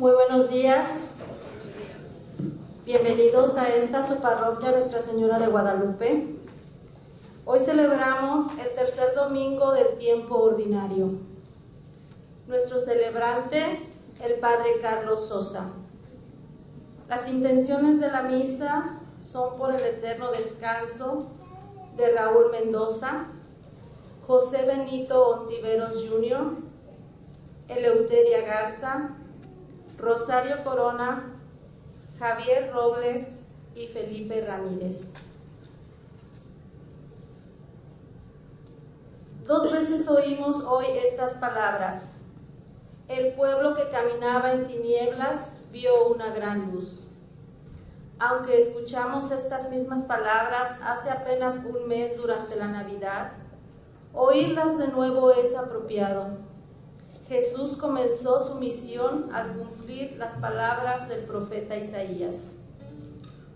Muy buenos días. Bienvenidos a esta su parroquia Nuestra Señora de Guadalupe. Hoy celebramos el tercer domingo del tiempo ordinario. Nuestro celebrante, el Padre Carlos Sosa. Las intenciones de la misa son por el eterno descanso de Raúl Mendoza, José Benito Ontiveros Jr., Eleuteria Garza, Rosario Corona, Javier Robles y Felipe Ramírez. 2 veces oímos hoy estas palabras. El pueblo que caminaba en tinieblas vio una gran luz. Aunque escuchamos estas mismas palabras hace apenas un mes durante la Navidad, oírlas de nuevo es apropiado. Jesús comenzó su misión al cumplir las palabras del profeta Isaías.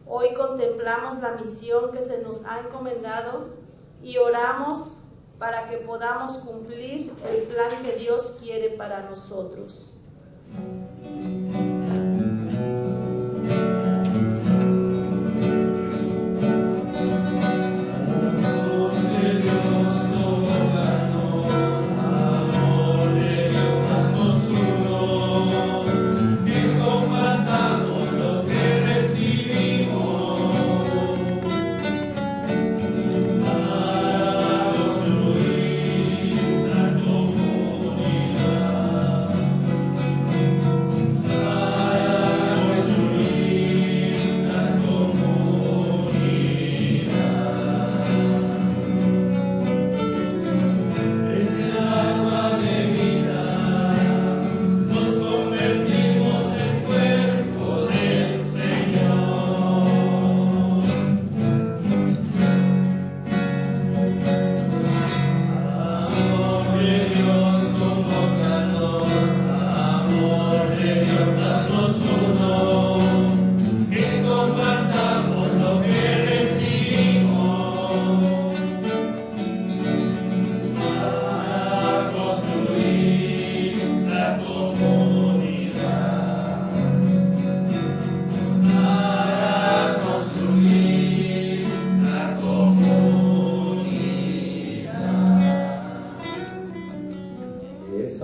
Hoy contemplamos la misión que se nos ha encomendado y oramos para que podamos cumplir el plan que Dios quiere para nosotros.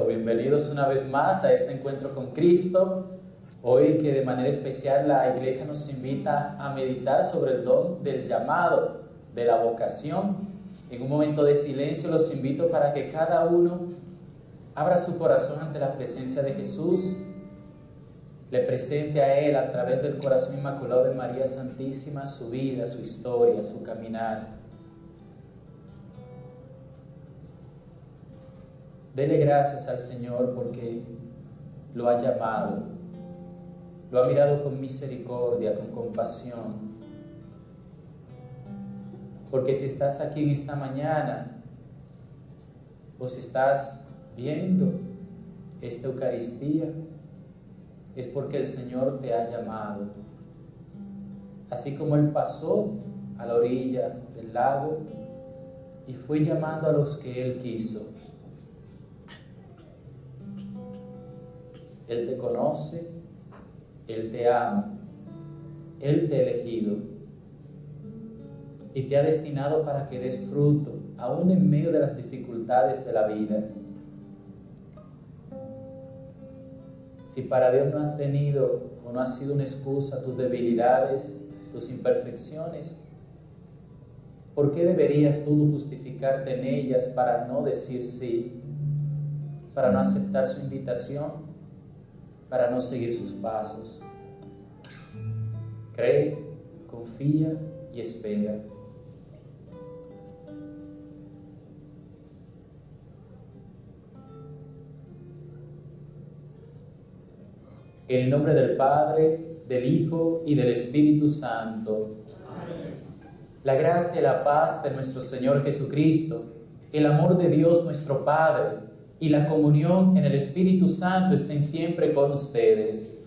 Bienvenidos una vez más a este encuentro con Cristo. Hoy que de manera especial la Iglesia nos invita a meditar sobre el don del llamado, de la vocación. En un momento de silencio los invito para que cada uno abra su corazón ante la presencia de Jesús, le presente a Él a través del corazón inmaculado de María Santísima su vida, su historia, su caminar. Dele gracias al Señor porque lo ha llamado, lo ha mirado con misericordia, con compasión. Porque si estás aquí en esta mañana, o si estás viendo esta Eucaristía, es porque el Señor te ha llamado. Así como Él pasó a la orilla del lago y fue llamando a los que Él quiso. Él te conoce, Él te ama, Él te ha elegido y te ha destinado para que des fruto, aún en medio de las dificultades de la vida. Si para Dios no has tenido o no has sido una excusa tus debilidades, tus imperfecciones, ¿por qué deberías tú justificarte en ellas para no decir sí, para no aceptar su invitación? Para no seguir sus pasos. Cree, confía y espera. En el nombre del Padre, del Hijo y del Espíritu Santo. Amén. La gracia y la paz de nuestro Señor Jesucristo, el amor de Dios nuestro Padre, y la comunión en el Espíritu Santo estén siempre con ustedes.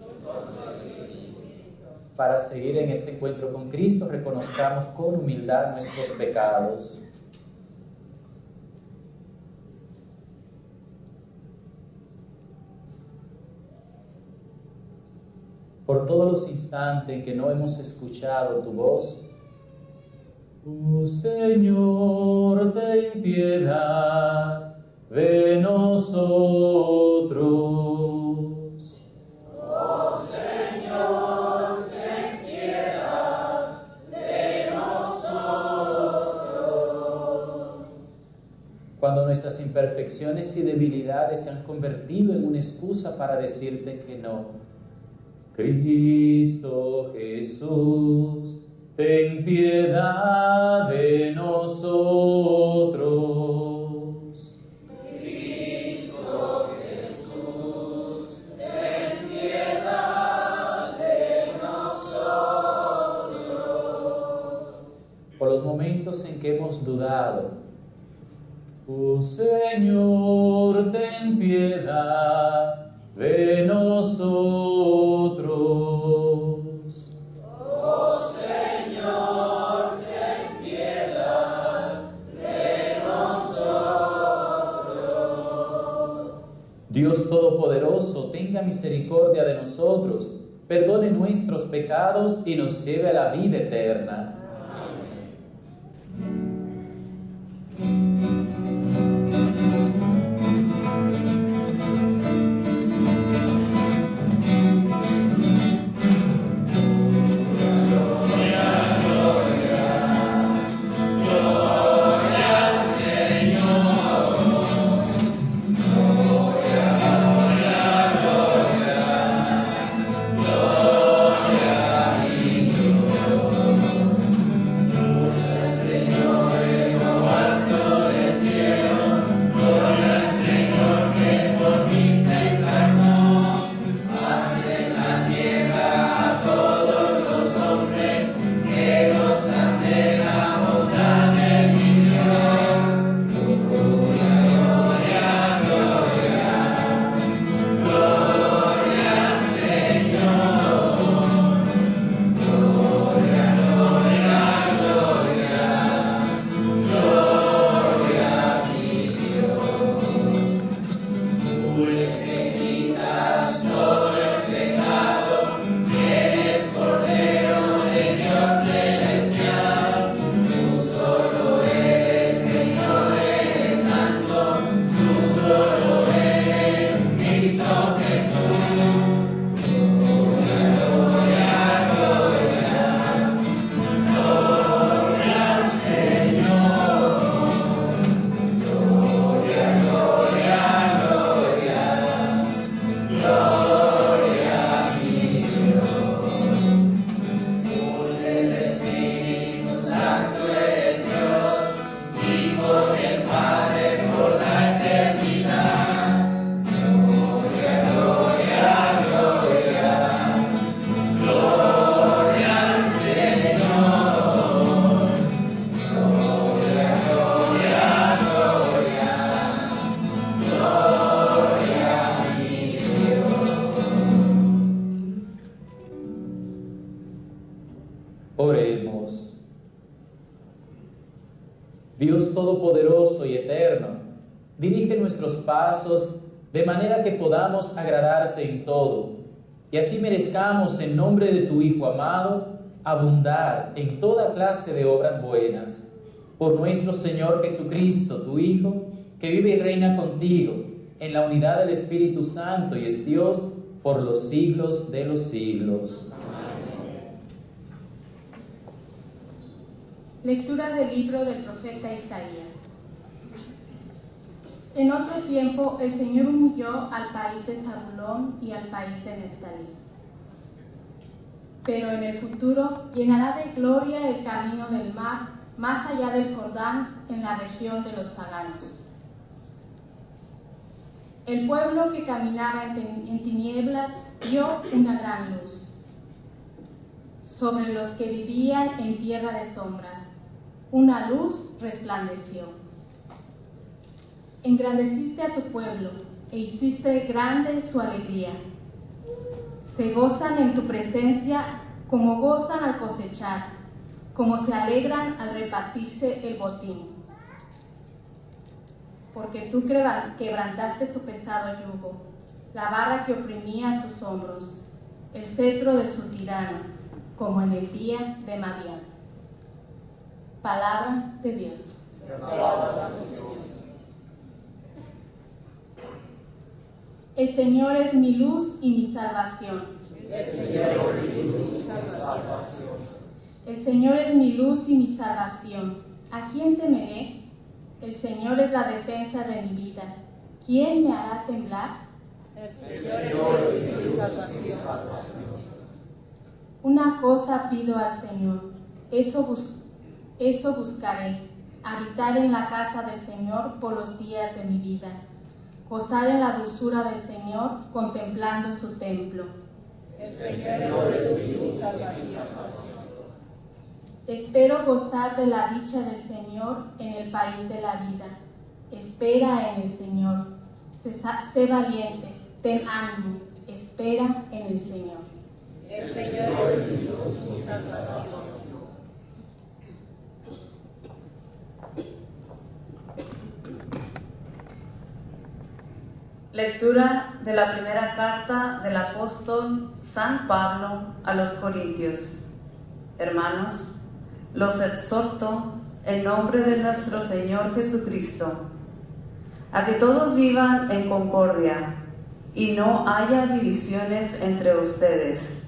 Para seguir en este encuentro con Cristo, reconozcamos con humildad nuestros pecados. por todos los instantes en que no hemos escuchado tu voz. Señor, ten piedad de nosotros. Oh Señor, ten piedad de nosotros. Cuando nuestras imperfecciones y debilidades se han convertido en una excusa para decirte que no, Cristo Jesús, ten piedad de nosotros. Cristo Jesús, ten piedad de nosotros. Por los momentos en que hemos dudado, oh Señor, ten piedad de nosotros. Oh Señor, ten piedad de nosotros. Dios Todopoderoso, tenga misericordia de nosotros, perdone nuestros pecados y nos lleve a la vida eterna. Oremos. Dios Todopoderoso y Eterno, dirige nuestros pasos de manera que podamos agradarte en todo, y así merezcamos en nombre de tu Hijo amado abundar en toda clase de obras buenas. Por nuestro Señor Jesucristo, tu Hijo, que vive y reina contigo en la unidad del Espíritu Santo y es Dios por los siglos de los siglos. Lectura del libro del profeta Isaías. En otro tiempo el Señor humilló al país de Zabulón y al país de Neftalí. Pero en el futuro llenará de gloria el camino del mar, más allá del Jordán, en la región de los paganos. El pueblo que caminaba en tinieblas vio una gran luz. Sobre los que vivían en tierra de sombras, una luz resplandeció. Engrandeciste a tu pueblo e hiciste grande su alegría. Se gozan en tu presencia como gozan al cosechar, como se alegran al repartirse el botín. Porque tú quebrantaste su pesado yugo, la barra que oprimía sus hombros. el cetro de su tirano, como en el día de Madián. Palabra de Dios. El Señor es mi luz y mi salvación. El Señor es mi luz y mi salvación. El Señor es mi luz y mi salvación. ¿A quién temeré? El Señor es la defensa de mi vida. ¿Quién me hará temblar? El Señor es mi salvación. Una cosa pido al Señor, eso buscaré, habitar en la casa del Señor por los días de mi vida, gozar en la dulzura del Señor, contemplando su templo. El Señor es mi salvación. Espero gozar de la dicha del Señor en el país de la vida. Espera en el Señor. Sé valiente, ten ánimo, espera en el Señor. El Señor es mi luz y mi salvación. Lectura de la primera carta del apóstol San Pablo a los Corintios. Hermanos, los exhorto en nombre de nuestro Señor Jesucristo, a que todos vivan en concordia y no haya divisiones entre ustedes,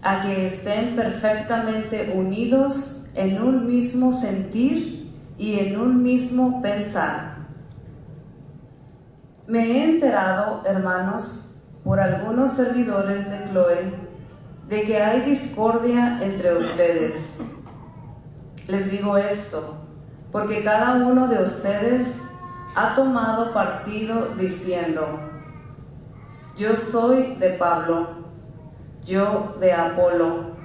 a que estén perfectamente unidos en un mismo sentir y en un mismo pensar. Me he enterado, hermanos, por algunos servidores de Cloé, de que hay discordia entre ustedes. Les digo esto, porque cada uno de ustedes ha tomado partido diciendo: yo soy de Pablo, yo de Apolo,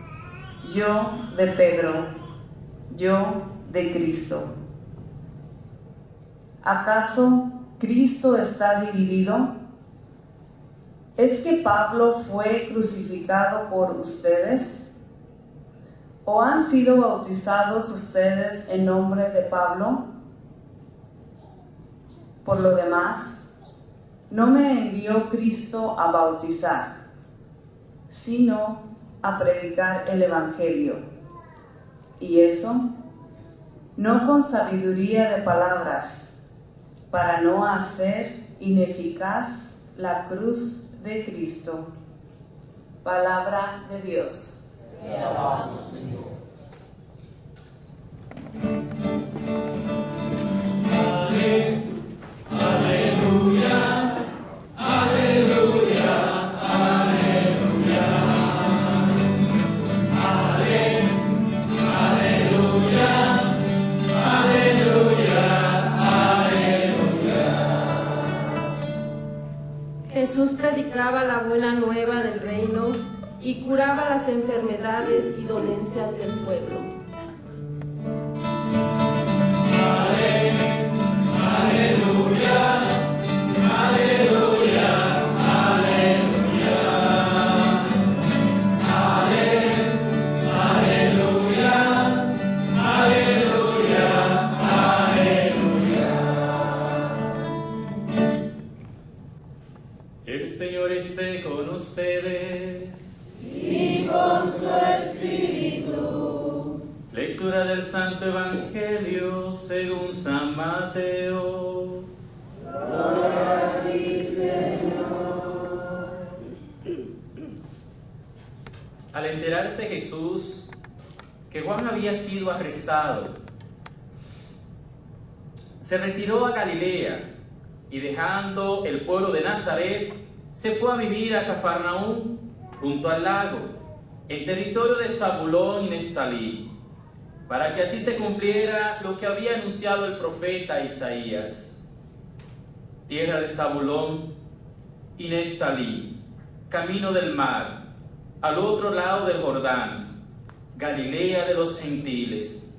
yo de Pedro, yo de Cristo. ¿Acaso Cristo está dividido? ¿Es que Pablo fue crucificado por ustedes? ¿O han sido bautizados ustedes en nombre de Pablo? Por lo demás, no me envió Cristo a bautizar, sino a predicar el Evangelio. Y eso, no con sabiduría de palabras, para no hacer ineficaz la cruz de Cristo. Palabra de Dios. Te alabamos, Señor. Aleluya, aleluya, aleluya. Aleluya, aleluya, aleluya. Jesús predicaba la buena nueva del reino y curaba las enfermedades y dolencias del pueblo. Aleluya, aleluya, aleluya. Aleluya, aleluya, aleluya. El Señor esté con ustedes. Y con su espíritu. Lectura del Santo Evangelio según San Mateo. Gloria a ti, Señor. Al enterarse Jesús que Juan había sido arrestado, se retiró a Galilea y dejando el pueblo de Nazaret, se fue a vivir a Cafarnaúm, junto al lago, en territorio de Zabulón y Neftalí, para que así se cumpliera lo que había anunciado el profeta Isaías. Tierra de Zabulón y Neftalí, camino del mar, al otro lado del Jordán, Galilea de los gentiles.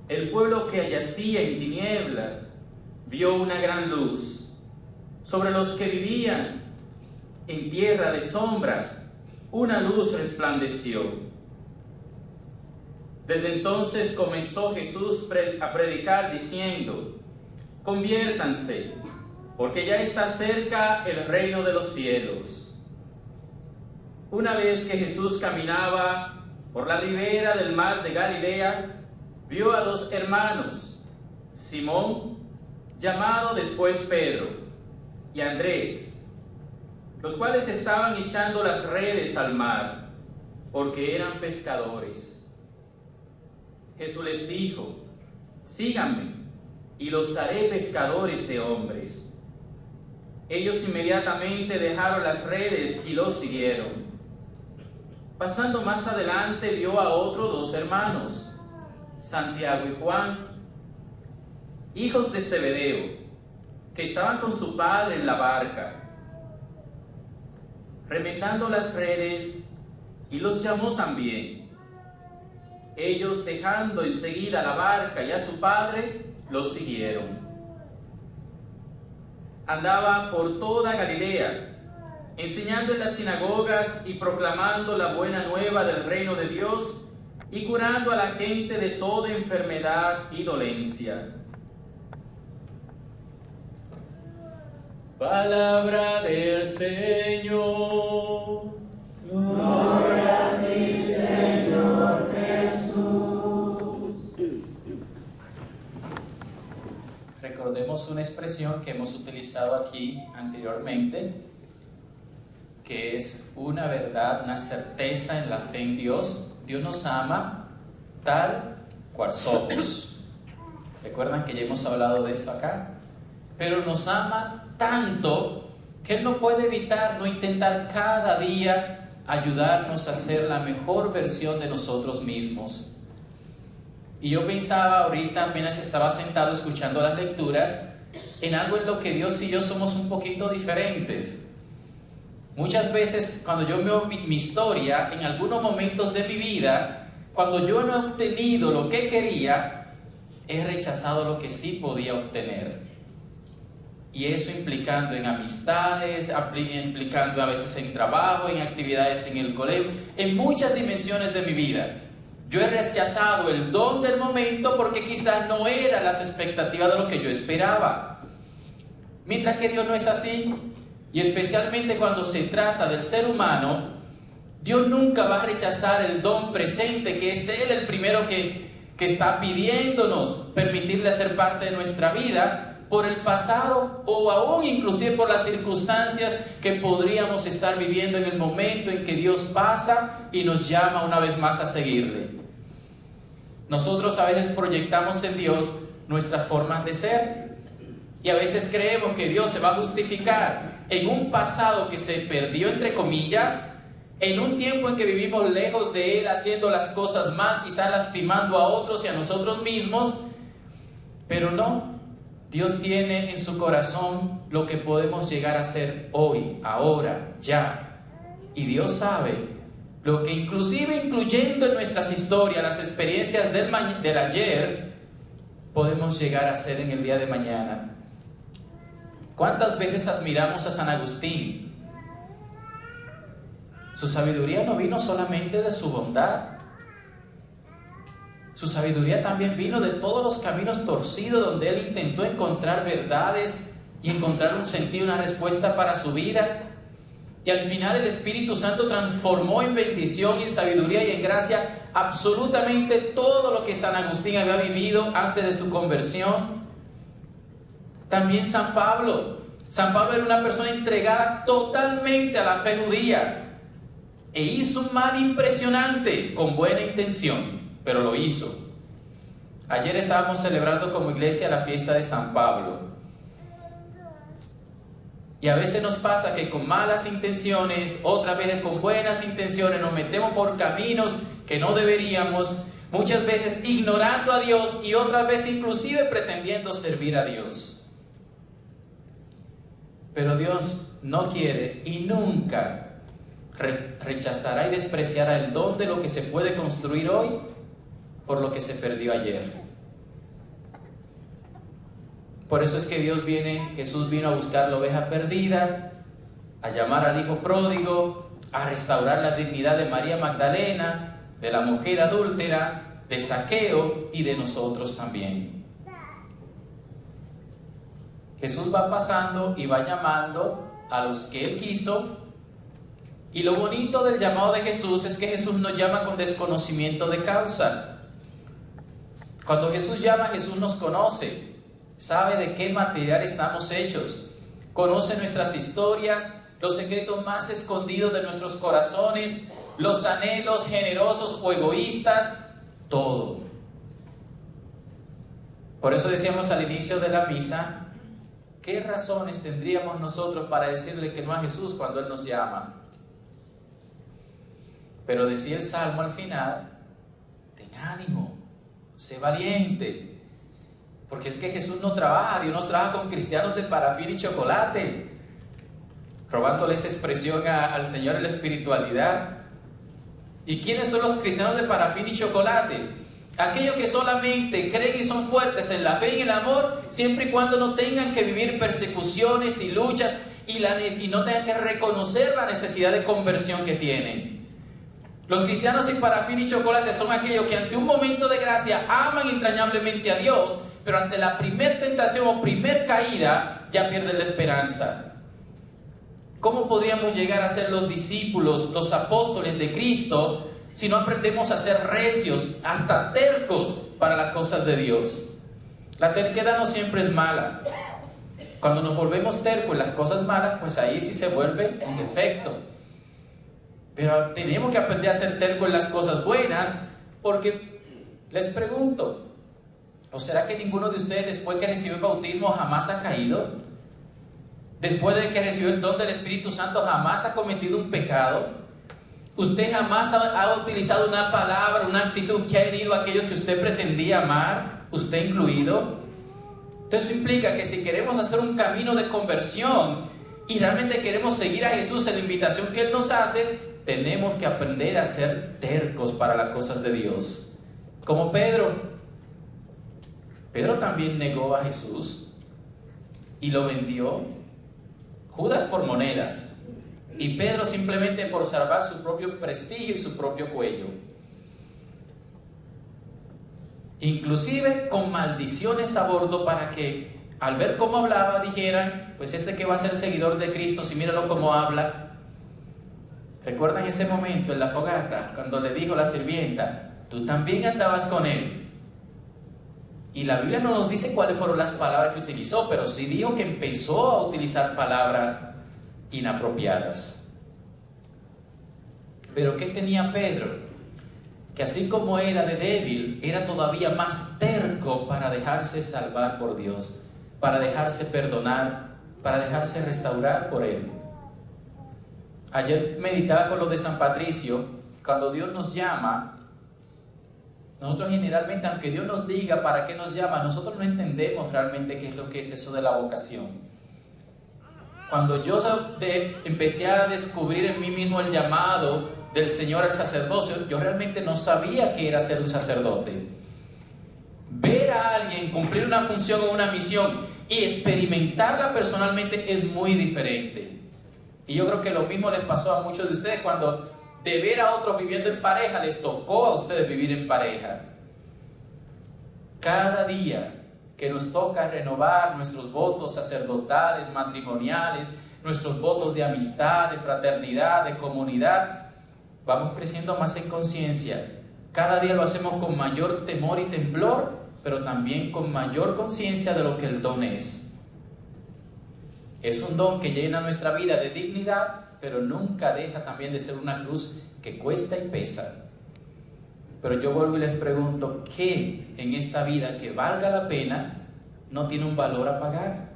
El pueblo que yacía en tinieblas vio una gran luz. Sobre los que vivían en tierra de sombras, una luz resplandeció. Desde entonces comenzó Jesús a predicar diciendo: conviértanse, porque ya está cerca el reino de los cielos. Una vez que Jesús caminaba por la ribera del mar de Galilea, vio a dos hermanos, Simón, llamado después Pedro, y Andrés, los cuales estaban echando las redes al mar, porque eran pescadores. Jesús les dijo: síganme, y los haré pescadores de hombres. Ellos inmediatamente dejaron las redes y los siguieron. Pasando más adelante, vio a otros dos hermanos, Santiago y Juan, hijos de Zebedeo, que estaban con su padre en la barca, remendando las redes, y los llamó también. Ellos, dejando enseguida la barca y a su padre, los siguieron. Andaba por toda Galilea, enseñando en las sinagogas y proclamando la buena nueva del reino de Dios, y curando a la gente de toda enfermedad y dolencia. Palabra del Señor. Gloria a ti, Señor Jesús. Recordemos una expresión que hemos utilizado aquí anteriormente, que es una verdad, una certeza en la fe en Dios. Dios nos ama tal cual somos. ¿Recuerdan que ya hemos hablado de eso acá? Pero nos ama tanto que Él no puede evitar no intentar cada día ayudarnos a ser la mejor versión de nosotros mismos. Y yo pensaba ahorita, apenas estaba sentado escuchando las lecturas, en algo en lo que Dios y yo somos un poquito diferentes. Muchas veces cuando yo veo mi historia, en algunos momentos de mi vida, cuando yo no he obtenido lo que quería, he rechazado lo que sí podía obtener. Y eso implicando en amistades, implicando a veces en trabajo, en actividades en el colegio, en muchas dimensiones de mi vida. Yo he rechazado el don del momento porque quizás no eran las expectativas de lo que yo esperaba. Mientras que Dios no es así. Y especialmente cuando se trata del ser humano, Dios nunca va a rechazar el don presente, que es Él el primero que está pidiéndonos permitirle hacer parte de nuestra vida, por el pasado o aún inclusive por las circunstancias que podríamos estar viviendo en el momento en que Dios pasa y nos llama una vez más a seguirle. Nosotros a veces proyectamos en Dios nuestras formas de ser y a veces creemos que Dios se va a justificar en un pasado que se perdió, entre comillas, en un tiempo en que vivimos lejos de Él, haciendo las cosas mal, quizás lastimando a otros y a nosotros mismos, pero no. Dios tiene en su corazón lo que podemos llegar a ser hoy, ahora, ya. Y Dios sabe lo que inclusive incluyendo en nuestras historias, las experiencias del ayer, podemos llegar a ser en el día de mañana. ¿Cuántas veces admiramos a San Agustín? Su sabiduría no vino solamente de su bondad. Su sabiduría también vino de todos los caminos torcidos donde él intentó encontrar verdades y encontrar un sentido, una respuesta para su vida. Y al final el Espíritu Santo transformó en bendición y en sabiduría y en gracia absolutamente todo lo que San Agustín había vivido antes de su conversión. También San Pablo. San Pablo era una persona entregada totalmente a la fe judía e hizo un mal impresionante con buena intención, pero lo hizo. Ayer estábamos celebrando como iglesia la fiesta de San Pablo. Y a veces nos pasa que con malas intenciones, otras veces con buenas intenciones, nos metemos por caminos que no deberíamos, muchas veces ignorando a Dios y otras veces inclusive pretendiendo servir a Dios. Pero Dios no quiere y nunca rechazará y despreciará el don de lo que se puede construir hoy por lo que se perdió ayer. Por eso es que Jesús vino a buscar la oveja perdida, a llamar al hijo pródigo, a restaurar la dignidad de María Magdalena, de la mujer adúltera, de Zaqueo y de nosotros también. Jesús va pasando y va llamando a los que Él quiso Y lo bonito del llamado de Jesús es que Jesús nos llama con desconocimiento de causa. Cuando Jesús llama, Jesús nos conoce, sabe de qué material estamos hechos, conoce nuestras historias, los secretos más escondidos de nuestros corazones, los anhelos generosos o egoístas, todo. Por eso decíamos al inicio de la misa, ¿qué razones tendríamos nosotros para decirle que no a Jesús cuando Él nos llama? Pero decía el Salmo al final, ten ánimo, sé valiente, porque es que Jesús no trabaja, Dios no trabaja con cristianos de parafín y chocolate, robándole esa expresión al Señor en la espiritualidad. ¿Y quiénes son los cristianos de parafín y chocolates? Aquellos que solamente creen y son fuertes en la fe y en el amor, siempre y cuando no tengan que vivir persecuciones y luchas y no tengan que reconocer la necesidad de conversión que tienen. Los cristianos sin parafín y chocolate son aquellos que ante un momento de gracia aman entrañablemente a Dios, pero ante la primer tentación o primer caída ya pierden la esperanza. ¿Cómo podríamos llegar a ser los discípulos, los apóstoles de Cristo, si no aprendemos a ser recios, hasta tercos para las cosas de Dios? La terquedad no siempre es mala. Cuando nos volvemos tercos en las cosas malas, pues ahí sí se vuelve un defecto. Pero tenemos que aprender a ser tercos en las cosas buenas, porque les pregunto, ¿o será que ninguno de ustedes después que recibió el bautismo jamás ha caído? Después de que recibió el don del Espíritu Santo jamás ha cometido un pecado. Usted jamás ha utilizado una palabra, una actitud que ha herido a aquellos que usted pretendía amar, usted incluido. Entonces eso implica que si queremos hacer un camino de conversión y realmente queremos seguir a Jesús en la invitación que Él nos hace, tenemos que aprender a ser tercos para las cosas de Dios. Como Pedro. Pedro también negó a Jesús y lo vendió. Judas por monedas y Pedro simplemente por salvar su propio prestigio y su propio cuello. Inclusive con maldiciones a bordo para que al ver cómo hablaba dijeran, pues este que va a ser seguidor de Cristo, si míralo cómo habla. ¿Recuerdan ese momento en la fogata cuando le dijo la sirvienta, tú también andabas con él? Y la Biblia no nos dice cuáles fueron las palabras que utilizó, pero sí dijo que empezó a utilizar palabras inapropiadas. Pero ¿qué tenía Pedro? Que así como era de débil, era todavía más terco para dejarse salvar por Dios, para dejarse perdonar, para dejarse restaurar por Él. Ayer meditaba con los de San Patricio, cuando Dios nos llama, nosotros generalmente, aunque Dios nos diga para qué nos llama, nosotros no entendemos realmente qué es lo que es eso de la vocación. Cuando yo empecé a descubrir en mí mismo el llamado del Señor al sacerdocio, yo realmente no sabía qué era ser un sacerdote. Ver a alguien cumplir una función o una misión y experimentarla personalmente es muy diferente. Y yo creo que lo mismo les pasó a muchos de ustedes cuando de ver a otros viviendo en pareja, les tocó a ustedes vivir en pareja. Cada día que nos toca renovar nuestros votos sacerdotales, matrimoniales, nuestros votos de amistad, de fraternidad, de comunidad, vamos creciendo más en conciencia. Cada día lo hacemos con mayor temor y temblor, pero también con mayor conciencia de lo que el don es. Es un don que llena nuestra vida de dignidad, pero nunca deja también de ser una cruz que cuesta y pesa. Pero yo vuelvo y les pregunto, ¿qué en esta vida que valga la pena no tiene un valor a pagar?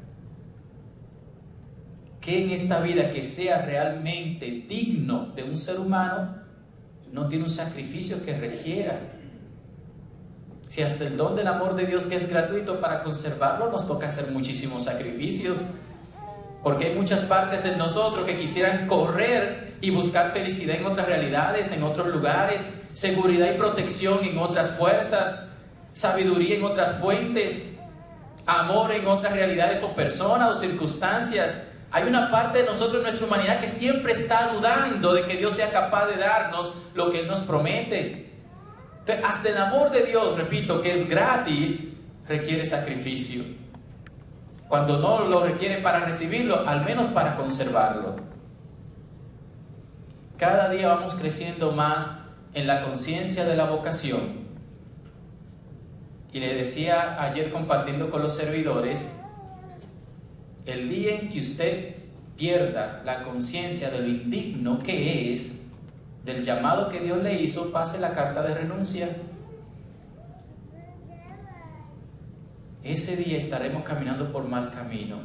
¿Qué en esta vida que sea realmente digno de un ser humano no tiene un sacrificio que requiera? Si hasta el don del amor de Dios, que es gratuito, para conservarlo nos toca hacer muchísimos sacrificios. Porque hay muchas partes en nosotros que quisieran correr y buscar felicidad en otras realidades, en otros lugares, seguridad y protección en otras fuerzas, sabiduría en otras fuentes, amor en otras realidades o personas o circunstancias. Hay una parte de nosotros, en nuestra humanidad, que siempre está dudando de que Dios sea capaz de darnos lo que Él nos promete. Entonces, hasta el amor de Dios, repito, que es gratis, requiere sacrificio. Cuando no lo requiere para recibirlo, al menos para conservarlo. Cada día vamos creciendo más en la conciencia de la vocación. Y le decía ayer compartiendo con los servidores, el día en que usted pierda la conciencia de lo indigno que es, del llamado que Dios le hizo, pase la carta de renuncia. Ese día estaremos caminando por mal camino,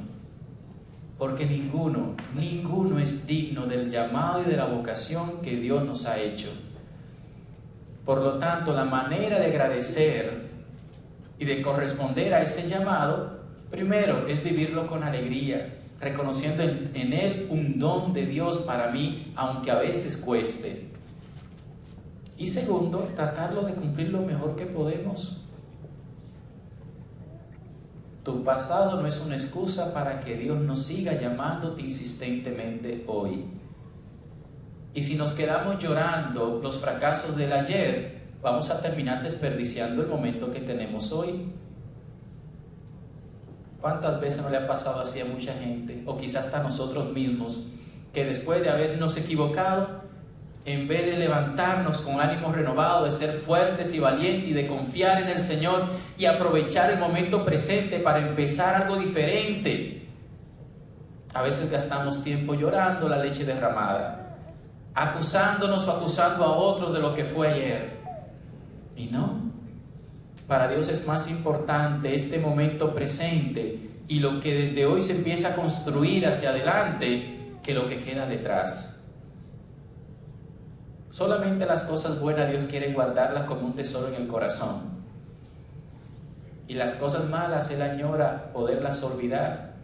porque ninguno es digno del llamado y de la vocación que Dios nos ha hecho. Por lo tanto, la manera de agradecer y de corresponder a ese llamado, primero es vivirlo con alegría, reconociendo en Él un don de Dios para mí, aunque a veces cueste. Y segundo, tratarlo de cumplir lo mejor que podemos. Tu pasado no es una excusa para que Dios nos siga llamándote insistentemente hoy. Y si nos quedamos llorando los fracasos del ayer, vamos a terminar desperdiciando el momento que tenemos hoy. ¿Cuántas veces no le ha pasado así a mucha gente, o quizás hasta a nosotros mismos, que después de habernos equivocado, en vez de levantarnos con ánimo renovado, de ser fuertes y valientes y de confiar en el Señor y aprovechar el momento presente para empezar algo diferente, a veces gastamos tiempo llorando la leche derramada, acusándonos o acusando a otros de lo que fue ayer? Y no, para Dios es más importante este momento presente y lo que desde hoy se empieza a construir hacia adelante que lo que queda detrás. Solamente las cosas buenas Dios quiere guardarlas como un tesoro en el corazón. Y las cosas malas Él añora poderlas olvidar.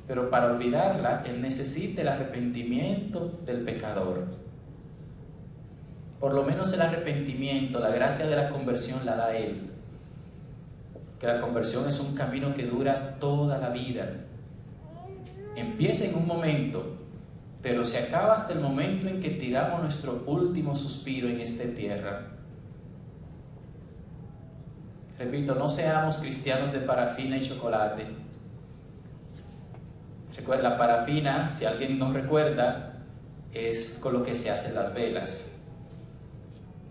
Pero para olvidarla, Él necesita el arrepentimiento del pecador. Por lo menos el arrepentimiento, la gracia de la conversión la da Él. Que la conversión es un camino que dura toda la vida. Empieza en un momento, pero se acaba hasta el momento en que tiramos nuestro último suspiro en esta tierra. Repito, no seamos cristianos de parafina y chocolate. Recuerda, la parafina, si alguien no recuerda, es con lo que se hacen las velas.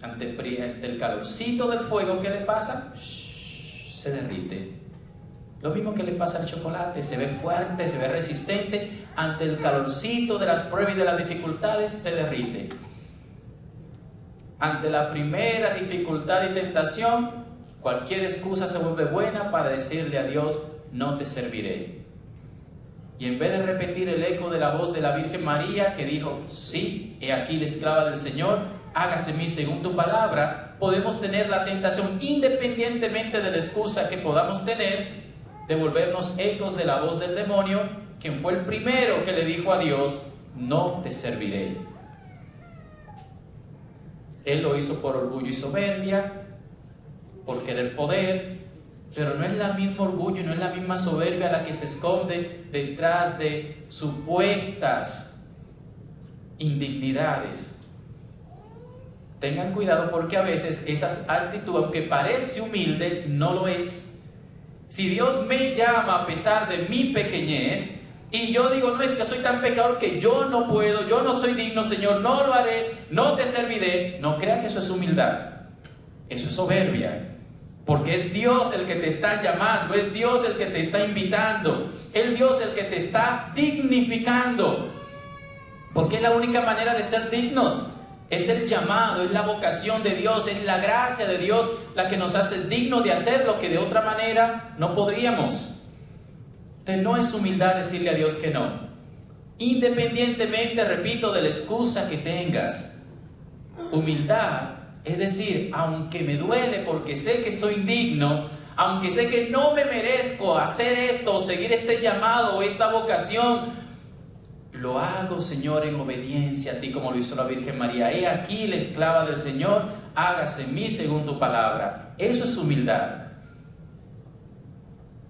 Ante el calorcito del fuego, ¿qué le pasa? Se derrite. Lo mismo que le pasa al chocolate, se ve fuerte, se ve resistente, ante el calorcito de las pruebas y de las dificultades se derrite. Ante la primera dificultad y tentación, cualquier excusa se vuelve buena para decirle a Dios, no te serviré. Y en vez de repetir el eco de la voz de la Virgen María que dijo, sí, he aquí la esclava del Señor, hágase en mí según tu palabra, podemos tener la tentación, independientemente de la excusa que podamos tener, de volvernos ecos de la voz del demonio, quien fue el primero que le dijo a Dios, no te serviré. Él lo hizo por orgullo y soberbia, por querer poder, pero no es la misma orgullo y no es la misma soberbia la que se esconde detrás de supuestas indignidades. Tengan cuidado porque a veces esa actitud, aunque parece humilde, no lo es. Si Dios me llama a pesar de mi pequeñez y yo digo, no, es que soy tan pecador que yo no puedo, yo no soy digno, Señor, no lo haré, no te serviré, no crea que eso es humildad, eso es soberbia, porque es Dios el que te está llamando, es Dios el que te está invitando, es Dios el que te está dignificando, porque es la única manera de ser dignos. Es el llamado, es la vocación de Dios, es la gracia de Dios la que nos hace dignos de hacer lo que de otra manera no podríamos. Entonces no es humildad decirle a Dios que no. Independientemente, repito, de la excusa que tengas. Humildad es decir, aunque me duele porque sé que soy indigno, aunque sé que no me merezco hacer esto o seguir este llamado o esta vocación, lo hago, Señor, en obediencia a ti, como lo hizo la Virgen María. He aquí la esclava del Señor, hágase en mí según tu palabra. Eso es humildad.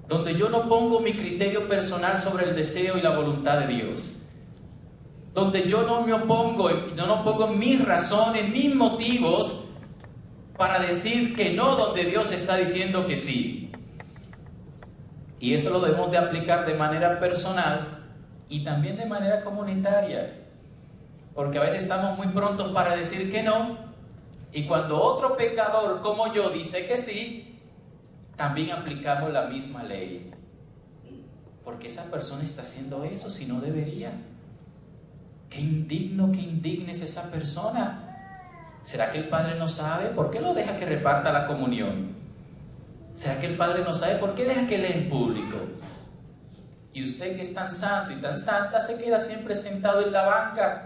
Donde yo no pongo mi criterio personal sobre el deseo y la voluntad de Dios. Donde yo no me opongo, no pongo mis razones, mis motivos para decir que no, donde Dios está diciendo que sí. Y eso lo debemos de aplicar de manera personal y también de manera comunitaria. porque a veces estamos muy prontos para decir que no, y cuando otro pecador como yo dice que sí, también aplicamos la misma ley. Porque esa persona está haciendo eso si no debería. Qué indigno, qué indigna es esa persona. ¿Será que el Padre no sabe? ¿Por qué lo deja que reparta la comunión? ¿Será que el Padre no sabe? ¿Por qué deja que lea en público? Y usted, que es tan santo y tan santa, se queda siempre sentado en la banca.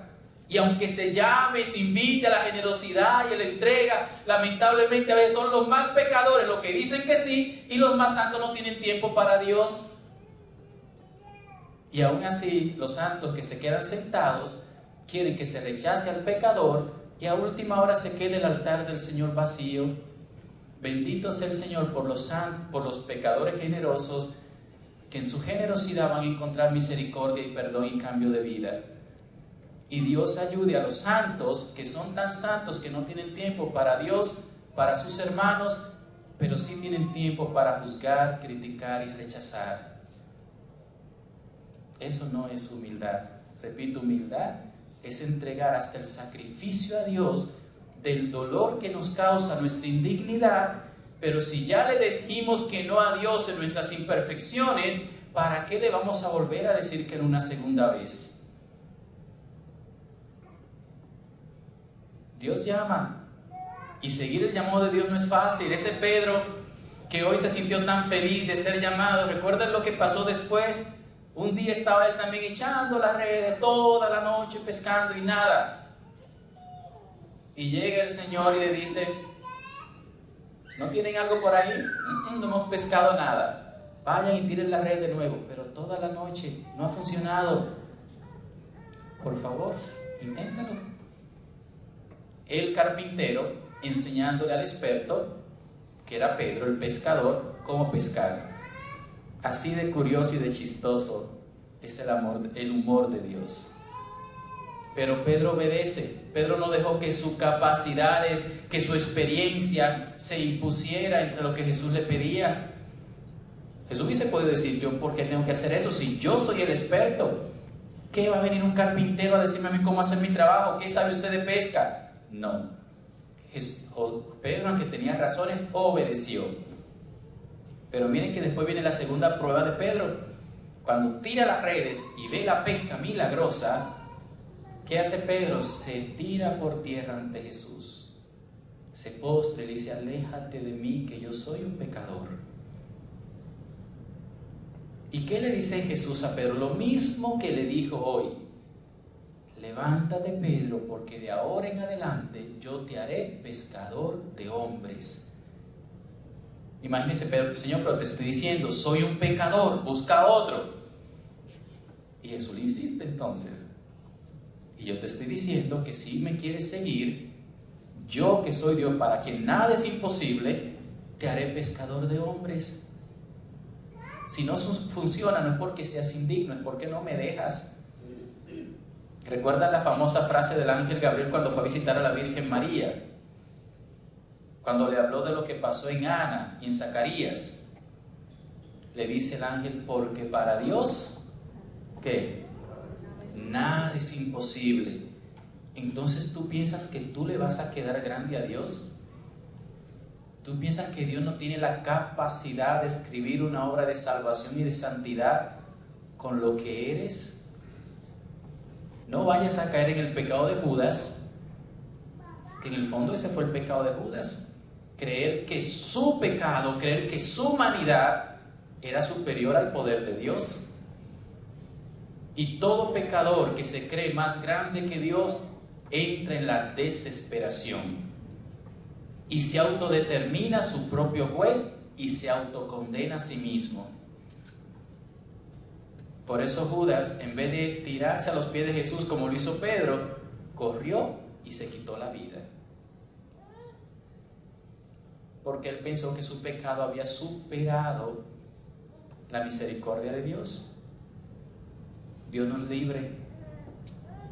Y aunque se llame, se invite a la generosidad y a la entrega, lamentablemente a veces son los más pecadores los que dicen que sí, y los más santos no tienen tiempo para Dios. Y aún así, los santos que se quedan sentados quieren que se rechace al pecador, y a última hora se quede el altar del Señor vacío. Bendito sea el Señor por los pecadores generosos, que en su generosidad van a encontrar misericordia y perdón y cambio de vida. Y Dios ayude a los santos, que son tan santos que no tienen tiempo para Dios, para sus hermanos, pero sí tienen tiempo para juzgar, criticar y rechazar. Eso no es humildad. Repito, humildad es entregar hasta el sacrificio a Dios del dolor que nos causa nuestra indignidad, pero si ya le dijimos que no a Dios en nuestras imperfecciones, ¿para qué le vamos a volver a decir que en una segunda vez? Dios llama, y seguir el llamado de Dios no es fácil. Ese Pedro que hoy se sintió tan feliz de ser llamado, ¿recuerdan lo que pasó después? Un día estaba él también echando las redes toda la noche, pescando y nada. Y llega el Señor y le dice: ¿no tienen algo por ahí? No hemos pescado nada. Vayan y tiren la red de nuevo. Pero toda la noche no ha funcionado. Por favor, inténtalo. El carpintero enseñándole al experto, que era Pedro, el pescador, cómo pescar. Así de curioso y de chistoso es el humor de Dios. Pero Pedro obedece. Pedro no dejó que sus capacidades, que su experiencia se impusiera entre lo que Jesús le pedía. Jesús hubiese podido decir: ¿yo por qué tengo que hacer eso si yo soy el experto? ¿Qué va a venir un carpintero a decirme a mí cómo hacer mi trabajo? ¿Qué sabe usted de pesca? No. Pedro, aunque tenía razones, obedeció. Pero miren que después viene la segunda prueba de Pedro. Cuando tira las redes y ve la pesca milagrosa, ¿qué hace Pedro? Se tira por tierra ante Jesús. Se postra y le dice: aléjate de mí, que yo soy un pecador. ¿Y qué le dice Jesús a Pedro? Lo mismo que le dijo hoy: levántate, Pedro, porque de ahora en adelante yo te haré pescador de hombres. Imagínese Pedro: Señor, pero te estoy diciendo, soy un pecador, busca a otro. Y Jesús le insiste entonces: y yo te estoy diciendo que si me quieres seguir, yo que soy Dios, para quien nada es imposible, te haré pescador de hombres. Si no funciona, no es porque seas indigno, es porque no me dejas. ¿Recuerdan la famosa frase del ángel Gabriel cuando fue a visitar a la Virgen María? Cuando le habló de lo que pasó en Ana y en Zacarías, le dice el ángel: porque para Dios, ¿qué? Nada es imposible. Entonces, ¿tú piensas que tú le vas a quedar grande a Dios? ¿Tú piensas que Dios no tiene la capacidad de escribir una obra de salvación y de santidad con lo que eres? No vayas a caer en el pecado de Judas, que en el fondo ese fue el pecado de Judas. Creer que su pecado, creer que su humanidad era superior al poder de Dios. Y todo pecador que se cree más grande que Dios entra en la desesperación y se autodetermina su propio juez y se autocondena a sí mismo. Por eso Judas, en vez de tirarse a los pies de Jesús como lo hizo Pedro, corrió y se quitó la vida. Porque él pensó que su pecado había superado la misericordia de Dios. Dios nos libre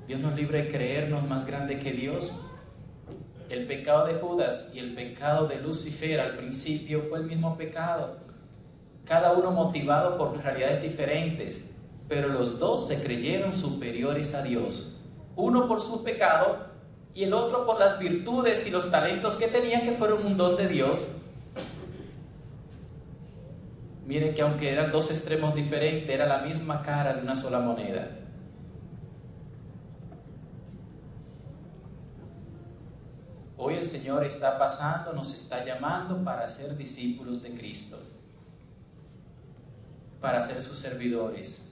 de creernos más grande que Dios. El pecado de Judas y el pecado de Lucifer al principio fue el mismo pecado, cada uno motivado por realidades diferentes, pero los dos se creyeron superiores a Dios. uno por su pecado y el otro por las virtudes y los talentos que tenía, que fueron un don de Dios. Miren que aunque eran dos extremos diferentes, era la misma cara de una sola moneda. Hoy el Señor está pasando, nos está llamando para ser discípulos de Cristo, para ser sus servidores.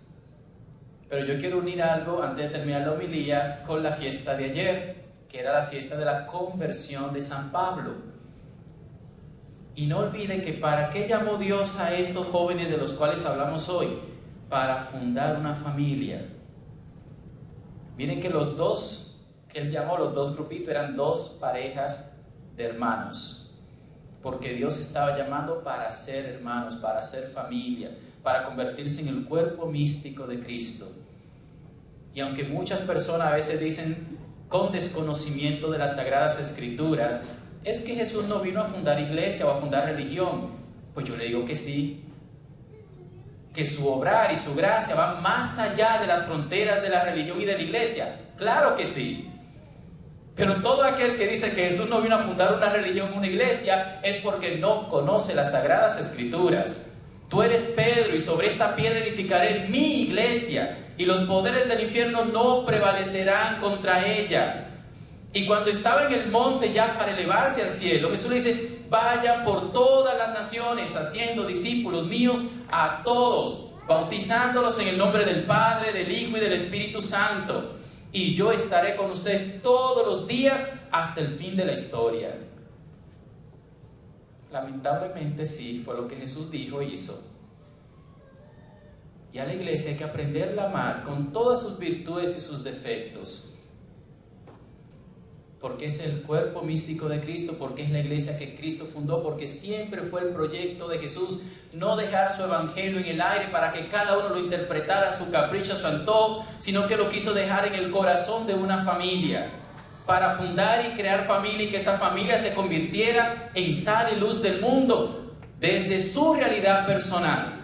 Pero yo quiero unir algo antes de terminar la homilía con la fiesta de ayer, que era la fiesta de la conversión de San Pablo. Y no olviden que ¿para qué llamó Dios a estos jóvenes de los cuales hablamos hoy? Para fundar una familia. Miren que los dos que él llamó, los dos grupitos, eran dos parejas de hermanos, porque Dios estaba llamando para ser hermanos, para ser familia, para convertirse en el cuerpo místico de Cristo. Y aunque muchas personas a veces dicen con desconocimiento de las Sagradas Escrituras, es que Jesús no vino a fundar iglesia o a fundar religión, pues yo le digo que sí, que su obrar y su gracia van más allá de las fronteras de la religión y de la iglesia. Claro que sí. Pero todo aquel que dice que Jesús no vino a fundar una religión, una iglesia, es porque no conoce las Sagradas Escrituras. Tú eres Pedro y sobre esta piedra edificaré mi iglesia y los poderes del infierno no prevalecerán contra ella. Y cuando estaba en el monte ya para elevarse al cielo, Jesús le dice: vayan por todas las naciones haciendo discípulos míos a todos, bautizándolos en el nombre del Padre, del Hijo y del Espíritu Santo. Y yo estaré con ustedes todos los días hasta el fin de la historia. Lamentablemente sí, fue lo que Jesús dijo e hizo. Y a la iglesia hay que aprenderla a amar con todas sus virtudes y sus defectos. Porque es el cuerpo místico de Cristo, porque es la iglesia que Cristo fundó, porque siempre fue el proyecto de Jesús no dejar su evangelio en el aire para que cada uno lo interpretara a su capricho, a su antojo, sino que lo quiso dejar en el corazón de una familia, para fundar y crear familia y que esa familia se convirtiera en sal y luz del mundo desde su realidad personal.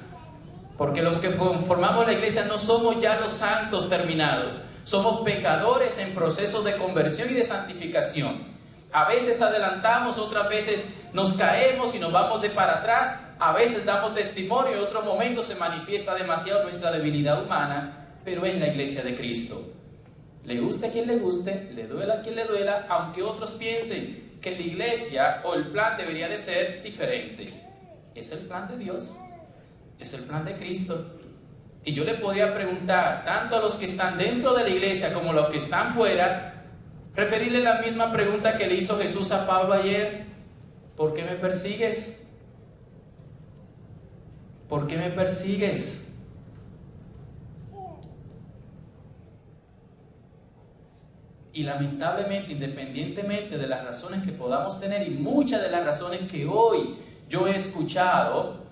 Porque los que formamos la iglesia no somos ya los santos terminados, somos pecadores en procesos de conversión y de santificación. A veces adelantamos, otras veces nos caemos y nos vamos de para atrás, a veces damos testimonio y en otro momento se manifiesta demasiado nuestra debilidad humana, pero es la iglesia de Cristo. Le guste a quien le guste, le duela a quien le duela, aunque otros piensen que la iglesia o el plan debería de ser diferente. Es el plan de Dios, es el plan de Cristo. Y yo le podría preguntar, tanto a los que están dentro de la iglesia como a los que están fuera, referirle la misma pregunta que le hizo Jesús a Pablo ayer: ¿por qué me persigues? ¿Por qué me persigues? Y lamentablemente, independientemente de las razones que podamos tener, y muchas de las razones que hoy yo he escuchado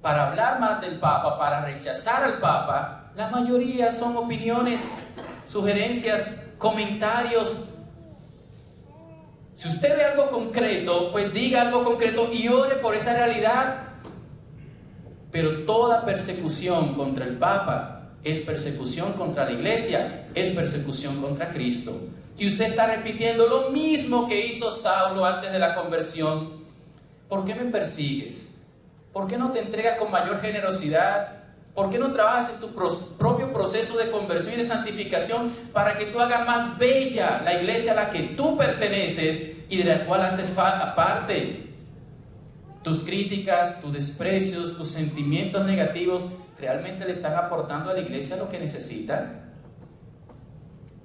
para hablar mal del Papa, para rechazar al Papa, la mayoría son opiniones, sugerencias, comentarios. Si usted ve algo concreto, pues diga algo concreto y ore por esa realidad. Pero toda persecución contra el Papa es persecución contra la iglesia, es persecución contra Cristo. Y usted está repitiendo lo mismo que hizo Saulo antes de la conversión. ¿Por qué me persigues? ¿Por qué no te entregas con mayor generosidad? ¿Por qué no trabajas en tu propio proceso de conversión y de santificación para que tú hagas más bella la iglesia a la que tú perteneces y de la cual haces parte? Tus críticas, tus desprecios, tus sentimientos negativos, ¿realmente le están aportando a la iglesia lo que necesita?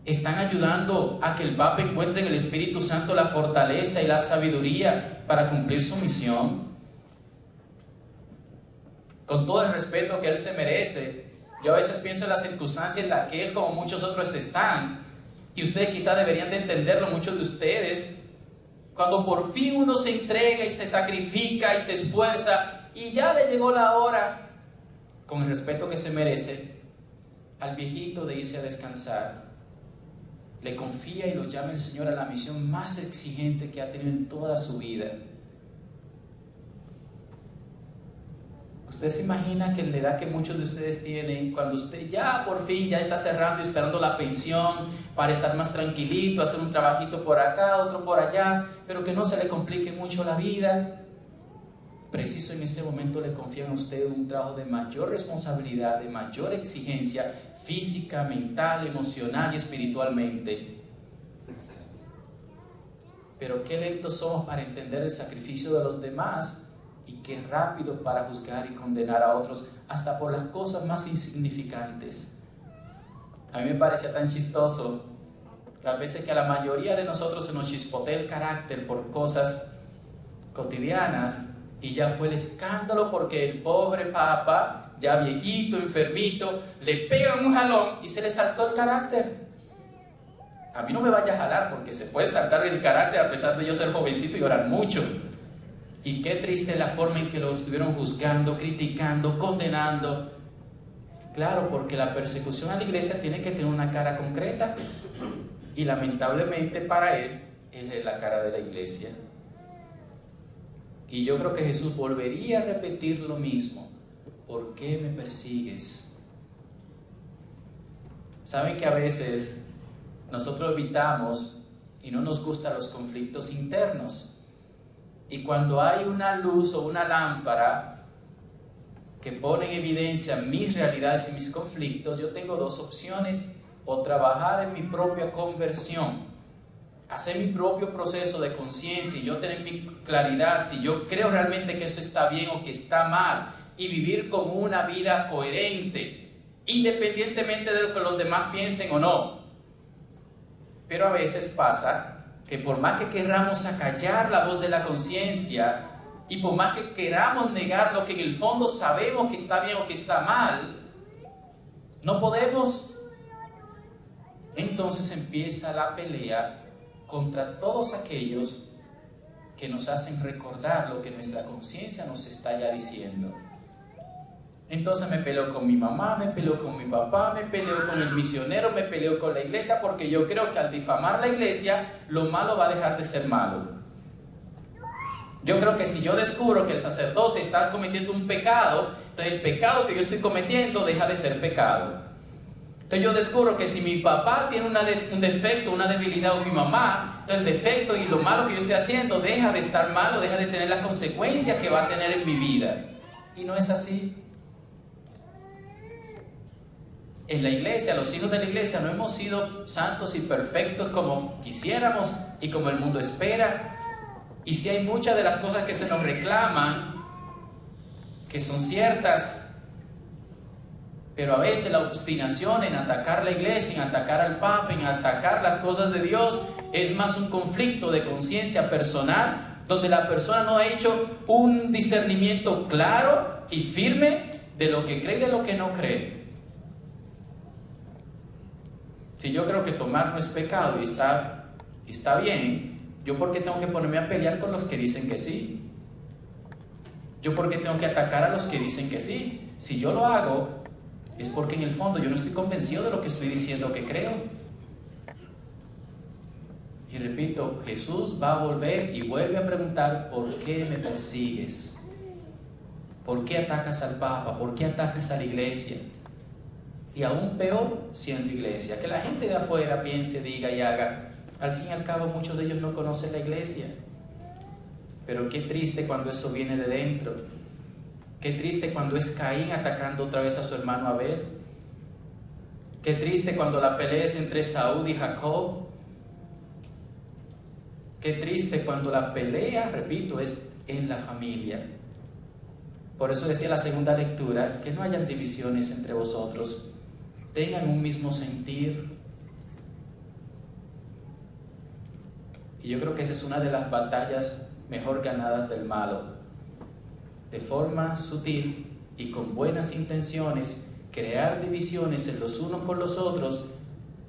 ¿Están ayudando a que el Papa encuentre en el Espíritu Santo la fortaleza y la sabiduría para cumplir su misión? Con todo el respeto que él se merece, yo a veces pienso en las circunstancias en las que él, como muchos otros, están, y ustedes quizás deberían de entenderlo, muchos de ustedes, cuando por fin uno se entrega y se sacrifica y se esfuerza y ya le llegó la hora, con el respeto que se merece, al viejito de irse a descansar, le confía y lo llama el Señor a la misión más exigente que ha tenido en toda su vida. Usted se imagina que en la edad que muchos de ustedes tienen, cuando usted ya por fin ya está cerrando y esperando la pensión para estar más tranquilito, hacer un trabajito por acá, otro por allá, pero que no se le complique mucho la vida. Preciso en ese momento le confían a usted un trabajo de mayor responsabilidad, de mayor exigencia física, mental, emocional y espiritualmente. Pero qué lentos somos para entender el sacrificio de los demás y qué rápido para juzgar y condenar a otros hasta por las cosas más insignificantes. A mí me parecía tan chistoso las veces que a la mayoría de nosotros se nos chispotea el carácter por cosas cotidianas y ya fue el escándalo porque el pobre papa, ya viejito, enfermito, le pegan un jalón y se le saltó el carácter. A mí no me vaya a jalar porque se puede saltar el carácter a pesar de yo ser jovencito y orar mucho. Y qué triste la forma en que lo estuvieron juzgando, criticando, condenando. Claro, porque la persecución a la iglesia tiene que tener una cara concreta. Y lamentablemente para él es la cara de la iglesia. Y yo creo que Jesús volvería a repetir lo mismo. ¿Por qué me persigues? Saben que a veces nosotros evitamos y no nos gustan los conflictos internos. Y cuando hay una luz o una lámpara que pone en evidencia mis realidades y mis conflictos, yo tengo dos opciones: o trabajar en mi propia conversión, hacer mi propio proceso de conciencia y yo tener mi claridad si yo creo realmente que eso está bien o que está mal, y vivir como una vida coherente, independientemente de lo que los demás piensen o no. Pero a veces pasa que por más que queramos acallar la voz de la conciencia y por más que queramos negar lo que en el fondo sabemos que está bien o que está mal, no podemos. Entonces empieza la pelea contra todos aquellos que nos hacen recordar lo que nuestra conciencia nos está ya diciendo. Entonces me peleo con mi mamá, me peleo con mi papá, me peleo con el misionero, me peleo con la iglesia, porque yo creo que al difamar la iglesia, lo malo va a dejar de ser malo. Yo creo que si yo descubro que el sacerdote está cometiendo un pecado, entonces el pecado que yo estoy cometiendo deja de ser pecado. Entonces yo descubro que si mi papá tiene un defecto, una debilidad, o mi mamá, entonces el defecto y lo malo que yo estoy haciendo deja de estar malo, deja de tener las consecuencias que va a tener en mi vida. Y no es así. En la iglesia, los hijos de la iglesia, no hemos sido santos y perfectos como quisiéramos y como el mundo espera. Y si hay muchas de las cosas que se nos reclaman, que son ciertas, pero a veces la obstinación en atacar la iglesia, en atacar al Papa, en atacar las cosas de Dios, es más un conflicto de conciencia personal, donde la persona no ha hecho un discernimiento claro y firme de lo que cree y de lo que no cree. Si yo creo que tomar no es pecado y está bien, ¿yo por qué tengo que ponerme a pelear con los que dicen que sí? ¿Yo por qué tengo que atacar a los que dicen que sí? Si yo lo hago, es porque en el fondo yo no estoy convencido de lo que estoy diciendo que creo. Y repito, Jesús va a volver y vuelve a preguntar: ¿por qué me persigues? ¿Por qué atacas al Papa? ¿Por qué atacas a la iglesia? Y aún peor siendo iglesia, que la gente de afuera piense, diga y haga. Al fin y al cabo muchos de ellos no conocen la iglesia. Pero qué triste cuando eso viene de dentro. Qué triste cuando es Caín atacando otra vez a su hermano Abel. Qué triste cuando la pelea es entre Saúl y Jacob. Qué triste cuando la pelea, repito, es en la familia. Por eso decía la segunda lectura, que no hayan divisiones entre vosotros, tengan un mismo sentir. Y yo creo que esa es una de las batallas mejor ganadas del malo. De forma sutil y con buenas intenciones, crear divisiones en los unos con los otros,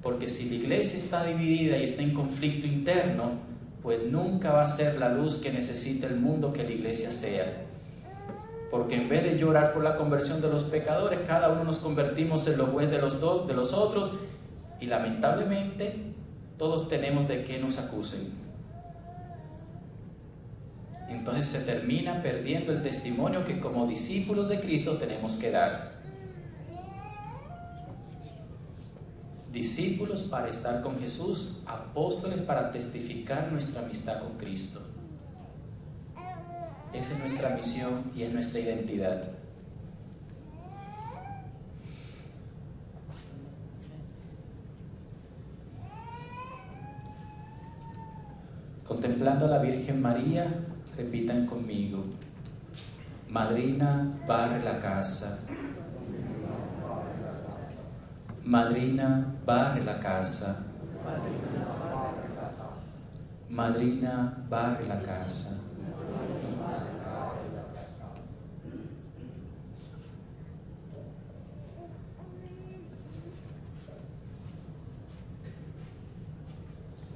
porque si la iglesia está dividida y está en conflicto interno, pues nunca va a ser la luz que necesita el mundo que la iglesia sea. Porque en vez de llorar por la conversión de los pecadores, cada uno nos convertimos en los jueces de los otros, y lamentablemente todos tenemos de qué nos acusen. entonces se termina perdiendo el testimonio que como discípulos de Cristo tenemos que dar. Discípulos para estar con Jesús, apóstoles para testificar nuestra amistad con Cristo. Esa es nuestra misión y es nuestra identidad. Contemplando a la Virgen María, repitan conmigo: Madrina, barre la casa. Madrina, barre la casa. Madrina, barre la casa.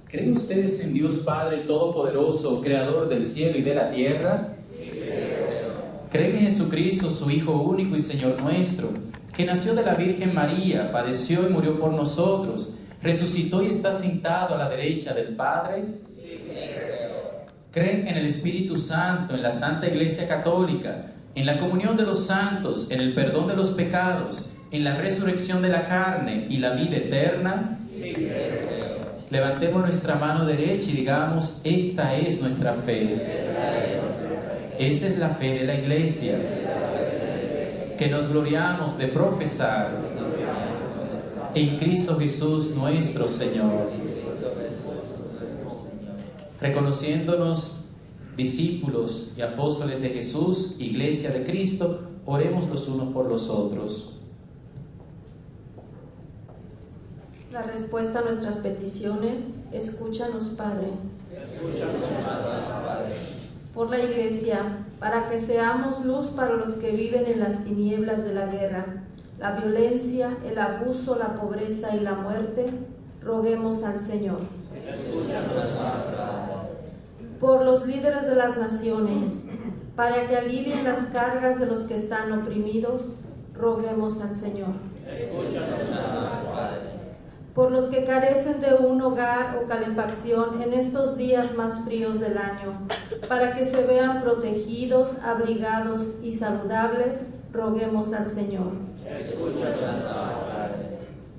¿Creen ustedes en Dios Padre Todopoderoso, Creador del cielo y de la tierra? Sí, ¿creen en Jesucristo, su Hijo único y Señor nuestro, que nació de la Virgen María, padeció y murió por nosotros, resucitó y está sentado a la derecha del Padre? Sí, ¿creen en el Espíritu Santo, en la Santa Iglesia Católica, en la comunión de los santos, en el perdón de los pecados, en la resurrección de la carne y la vida eterna? Sí, levantemos nuestra mano derecha y digamos: esta es nuestra fe. Esta es la fe de la Iglesia, que nos gloriamos de profesar en Cristo Jesús nuestro Señor. Reconociéndonos discípulos y apóstoles de Jesús, Iglesia de Cristo, oremos los unos por los otros. La respuesta a nuestras peticiones: escúchanos, Padre. Por la Iglesia, para que seamos luz para los que viven en las tinieblas de la guerra, la violencia, el abuso, la pobreza y la muerte, roguemos al Señor. Por los líderes de las naciones, para que alivien las cargas de los que están oprimidos, roguemos al Señor. Por los que carecen de un hogar o calefacción en estos días más fríos del año, para que se vean protegidos, abrigados y saludables, roguemos al Señor.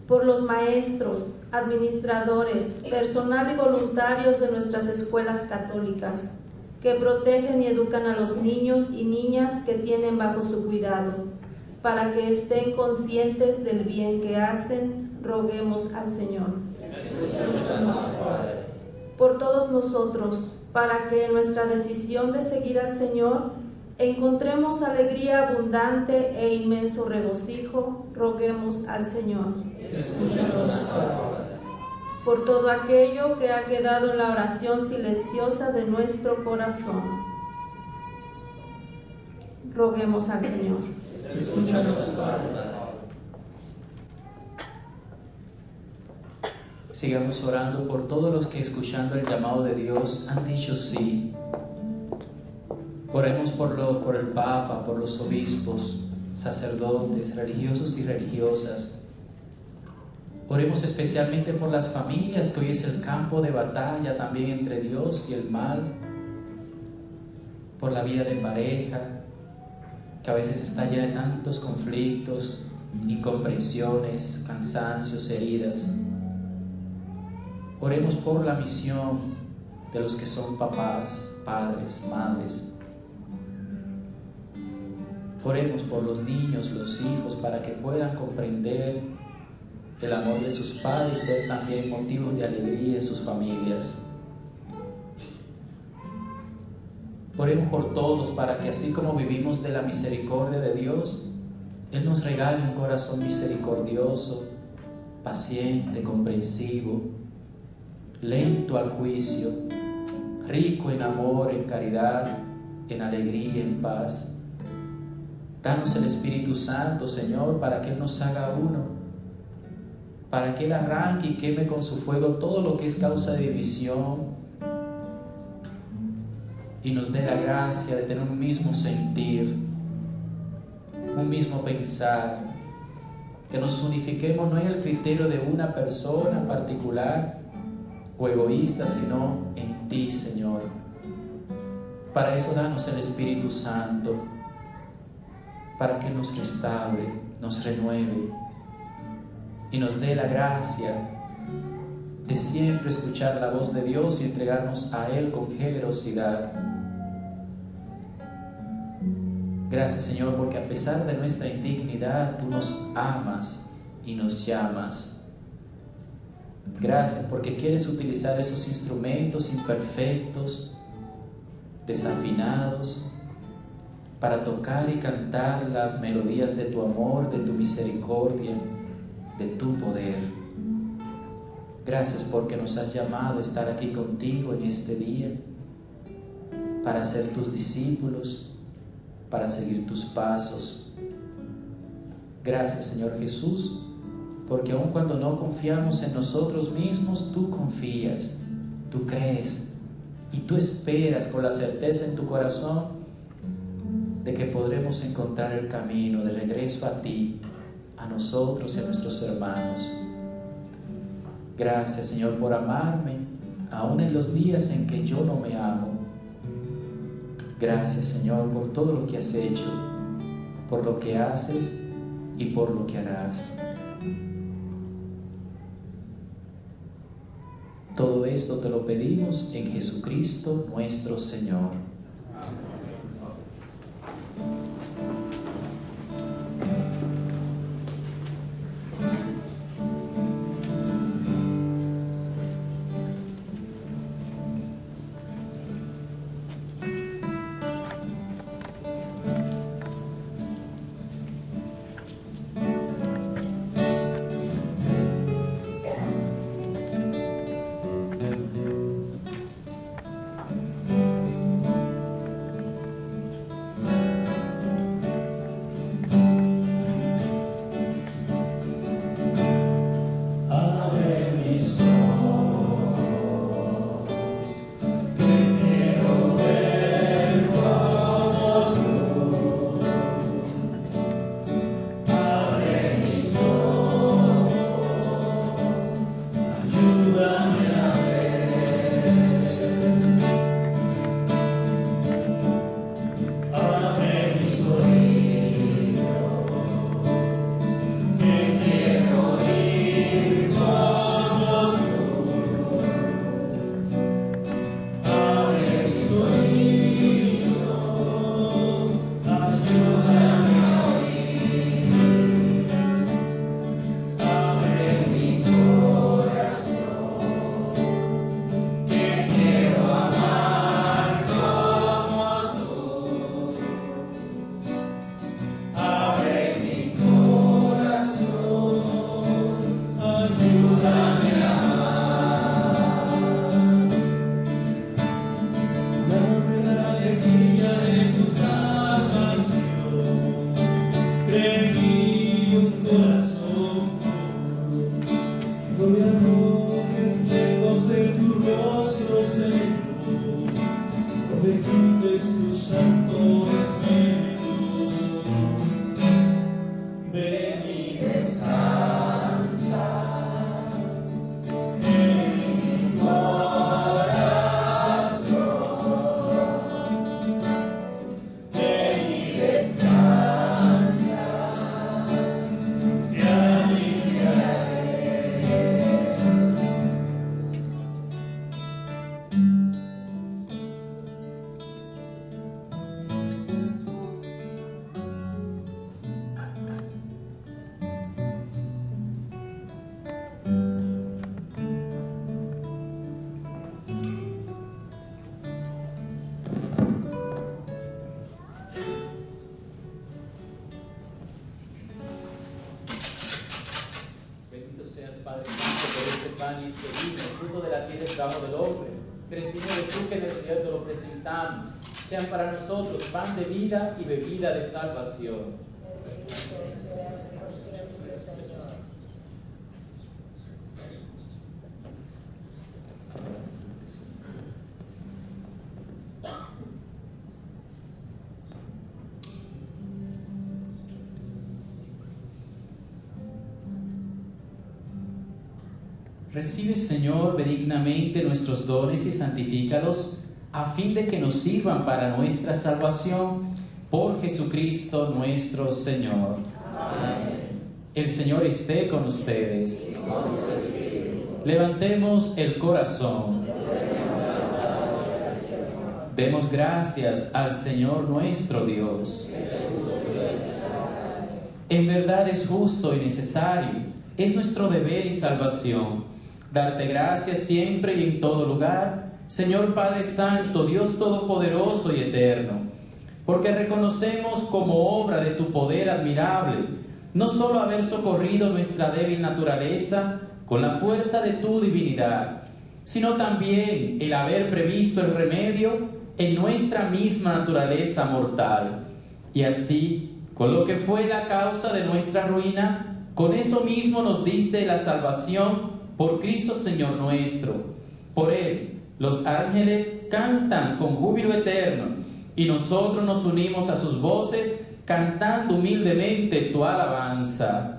Por los maestros, administradores, personal y voluntarios de nuestras escuelas católicas, que protegen y educan a los niños y niñas que tienen bajo su cuidado, para que estén conscientes del bien que hacen, roguemos al Señor. Por todos nosotros, para que en nuestra decisión de seguir al Señor encontremos alegría abundante e inmenso regocijo, roguemos al Señor. Por todo aquello que ha quedado en la oración silenciosa de nuestro corazón, roguemos al Señor. Sigamos orando por todos los que, escuchando el llamado de Dios, han dicho sí. Oremos por el Papa, por los obispos, sacerdotes, religiosos y religiosas. Oremos especialmente por las familias, que hoy es el campo de batalla también entre Dios y el mal. Por la vida de pareja, que a veces está llena de tantos conflictos, incomprensiones, cansancios, heridas. Oremos por la misión de los que son papás, padres, madres. Oremos por los niños, los hijos, para que puedan comprender el amor de sus padres y ser también motivos de alegría en sus familias. Oremos por todos, para que así como vivimos de la misericordia de Dios, Él nos regale un corazón misericordioso, paciente, comprensivo, lento al juicio, rico en amor, en caridad, en alegría, en paz. Danos el Espíritu Santo, Señor, para que Él nos haga uno, para que Él arranque y queme con su fuego todo lo que es causa de división y nos dé la gracia de tener un mismo sentir, un mismo pensar, que nos unifiquemos no en el criterio de una persona particular o egoísta, sino en ti, Señor. Para eso danos el Espíritu Santo, para que nos restaure, nos renueve y nos dé la gracia de siempre escuchar la voz de Dios y entregarnos a Él con generosidad. Gracias, Señor, porque a pesar de nuestra indignidad, tú nos amas y nos llamas. Gracias porque quieres utilizar esos instrumentos imperfectos, desafinados, para tocar y cantar las melodías de tu amor, de tu misericordia, de tu poder. Gracias porque nos has llamado a estar aquí contigo en este día, para ser tus discípulos, para seguir tus pasos. Gracias, Señor Jesús, porque aun cuando no confiamos en nosotros mismos, tú confías, tú crees y tú esperas con la certeza en tu corazón de que podremos encontrar el camino de regreso a ti, a nosotros y a nuestros hermanos. Gracias, Señor, por amarme aun en los días en que yo no me amo. Gracias, Señor, por todo lo que has hecho, por lo que haces y por lo que harás. Todo esto te lo pedimos en Jesucristo nuestro Señor. pan y este vino, fruto de la tierra y trabajo del hombre. Recibe de tu generosidad, te lo presentamos. Sean para nosotros pan de vida y bebida de salvación. Recibe, Señor, benignamente nuestros dones y santifícalos a fin de que nos sirvan para nuestra salvación por Jesucristo nuestro Señor. Amén. El Señor esté con ustedes. Levantemos el corazón. Demos gracias al Señor nuestro Dios. En verdad es justo y necesario, es nuestro deber y salvación, darte gracias siempre y en todo lugar, Señor Padre Santo, Dios Todopoderoso y Eterno, porque reconocemos como obra de tu poder admirable, no solo haber socorrido nuestra débil naturaleza con la fuerza de tu divinidad, sino también el haber previsto el remedio en nuestra misma naturaleza mortal, y así, con lo que fue la causa de nuestra ruina, con eso mismo nos diste la salvación por Cristo Señor nuestro. Por Él, los ángeles cantan con júbilo eterno, y nosotros nos unimos a sus voces, cantando humildemente tu alabanza.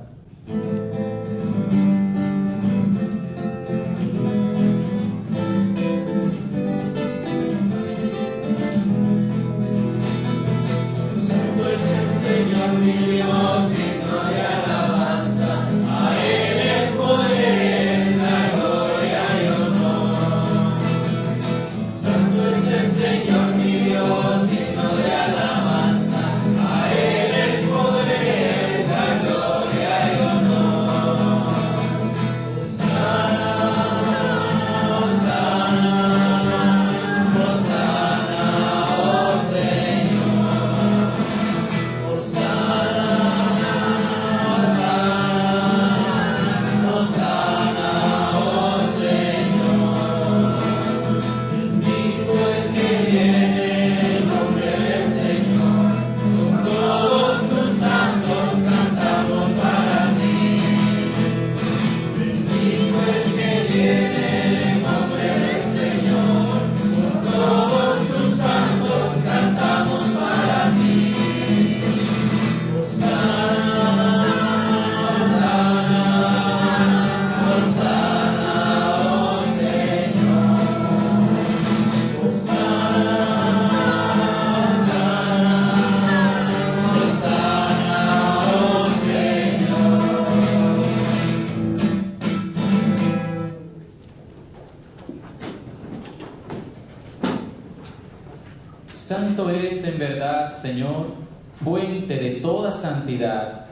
Santo eres en verdad, Señor, fuente de toda santidad.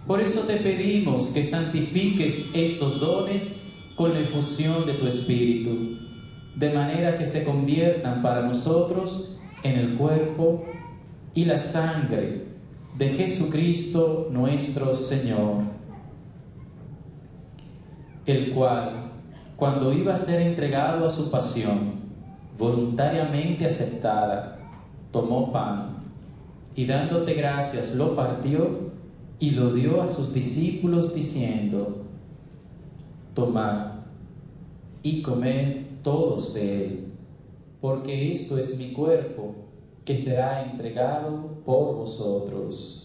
Por eso te pedimos que santifiques estos dones con la efusión de tu Espíritu, de manera que se conviertan para nosotros en el cuerpo y la sangre de Jesucristo nuestro Señor, el cual, cuando iba a ser entregado a su pasión, voluntariamente aceptada, tomó pan y dándote gracias lo partió y lo dio a sus discípulos diciendo: tomad y comed todos de él, porque esto es mi cuerpo que será entregado por vosotros.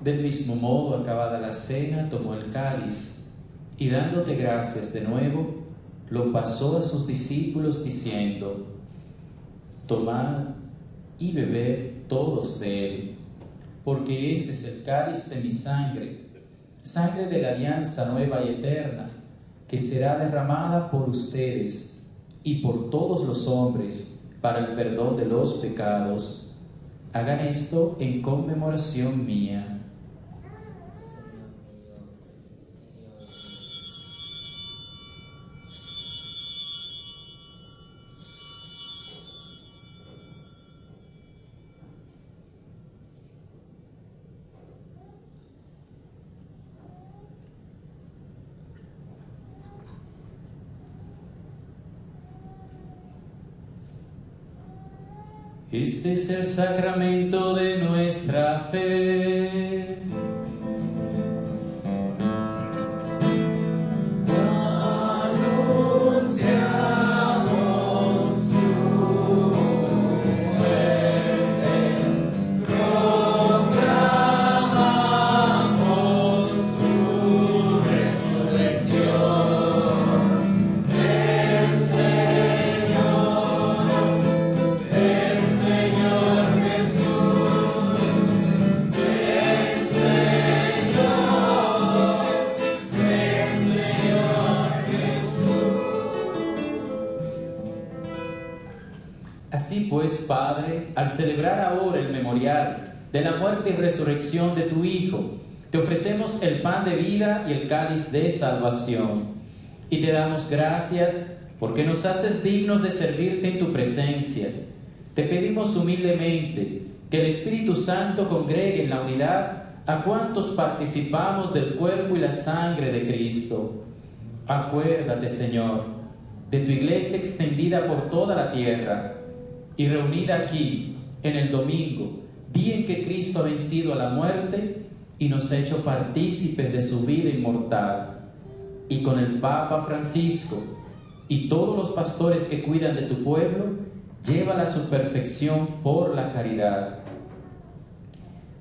Del mismo modo, acabada la cena, tomó el cáliz y dándote gracias de nuevo, lo pasó a sus discípulos diciendo: tomad y bebed todos de él, porque este es el cáliz de mi sangre, sangre de la alianza nueva y eterna, que será derramada por ustedes y por todos los hombres para el perdón de los pecados. Hagan esto en conmemoración mía. Este es el sacramento de nuestra fe. Así pues, Padre, al celebrar ahora el memorial de la muerte y resurrección de tu Hijo, te ofrecemos el pan de vida y el cáliz de salvación. Y te damos gracias porque nos haces dignos de servirte en tu presencia. Te pedimos humildemente que el Espíritu Santo congregue en la unidad a cuantos participamos del cuerpo y la sangre de Cristo. Acuérdate, Señor, de tu iglesia extendida por toda la tierra y reunida aquí en el domingo, día en que Cristo ha vencido a la muerte y nos ha hecho partícipes de su vida inmortal. Y con el Papa Francisco y todos los pastores que cuidan de tu pueblo, llévala a su perfección por la caridad.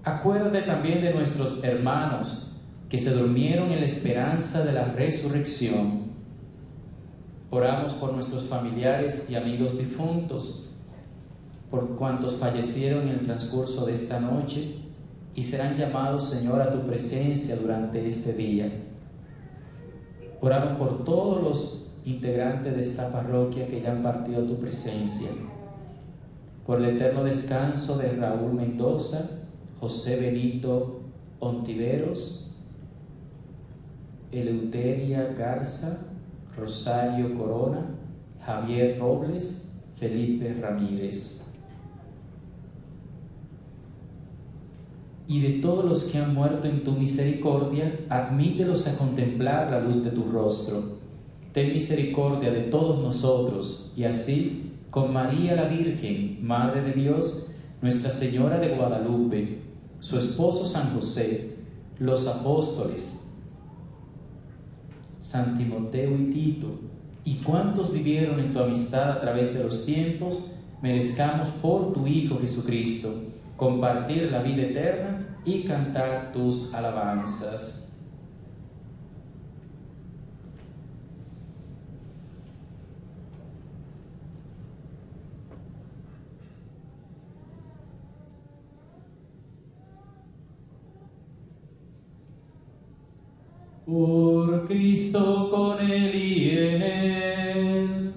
Acuérdate también de nuestros hermanos que se durmieron en la esperanza de la resurrección. Oramos por nuestros familiares y amigos difuntos, por cuantos fallecieron en el transcurso de esta noche y serán llamados, Señor, a tu presencia durante este día. Oramos por todos los integrantes de esta parroquia que ya han partido a tu presencia, por el eterno descanso de Raúl Mendoza, José Benito Ontiveros, Eleuteria Garza, Rosario Corona, Javier Robles, Felipe Ramírez. Y de todos los que han muerto en tu misericordia, admítelos a contemplar la luz de tu rostro. Ten misericordia de todos nosotros, y así, con María la Virgen, Madre de Dios, Nuestra Señora de Guadalupe, su esposo San José, los apóstoles, San Timoteo y Tito, y cuantos vivieron en tu amistad a través de los tiempos, merezcamos por tu Hijo Jesucristo compartir la vida eterna y cantar tus alabanzas. Por Cristo, con Él y en Él,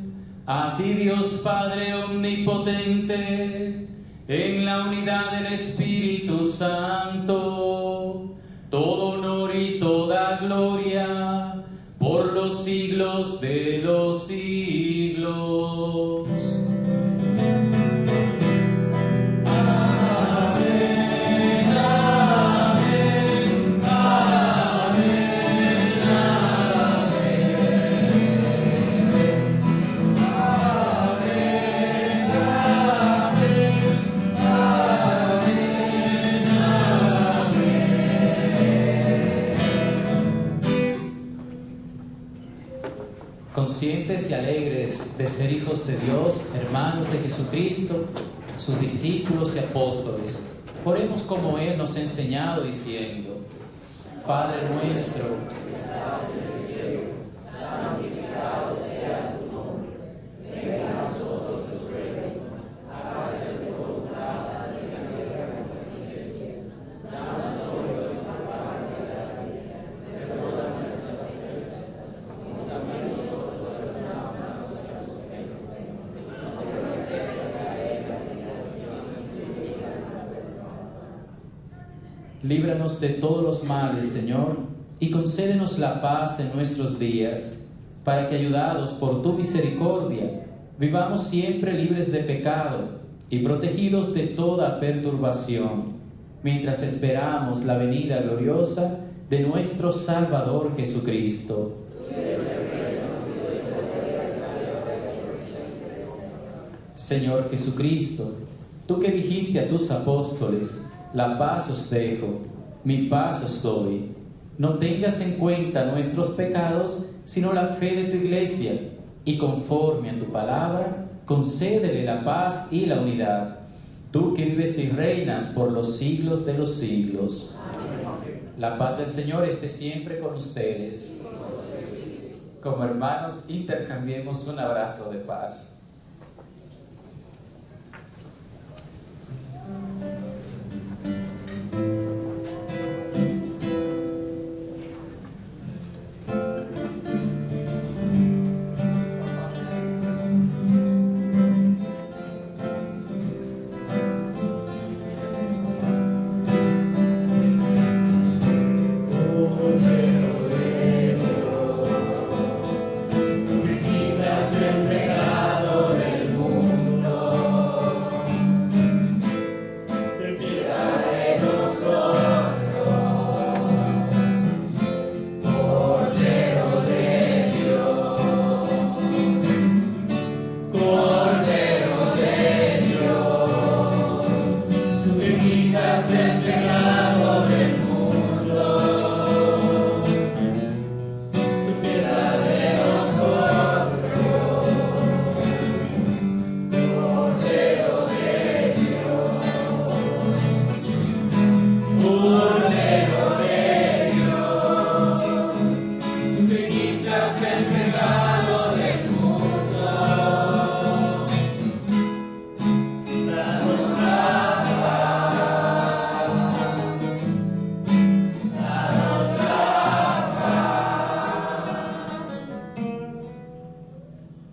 a ti Dios Padre omnipotente, en la unidad del Espíritu Santo, todo honor y toda gloria, por los siglos de los siglos. Conscientes y alegres de ser hijos de Dios, hermanos de Jesucristo, sus discípulos y apóstoles, oremos como Él nos ha enseñado diciendo: Padre nuestro, que estás en el cielo, santificado sea tu nombre, venga a nosotros tu reino, hágase tu voluntad en la tierra como en el cielo. Danos hoy nuestra pan de cada día, perdona nuestras ofensas, como también nosotros perdonamos a nuestros ofensores. No nos dejes caer en la tentación y líbranos del mal. Líbranos de todos los males, Señor, y concédenos la paz en nuestros días, para que, ayudados por tu misericordia, vivamos siempre libres de pecado y protegidos de toda perturbación, mientras esperamos la venida gloriosa de nuestro Salvador Jesucristo. Señor Jesucristo, Tú que dijiste a tus apóstoles, la paz os dejo, mi paz os doy. No tengas en cuenta nuestros pecados, sino la fe de tu iglesia, y conforme a tu palabra, concédele la paz y la unidad. Tú que vives y reinas por los siglos de los siglos. Amén. La paz del Señor esté siempre con ustedes. Como hermanos, intercambiemos un abrazo de paz.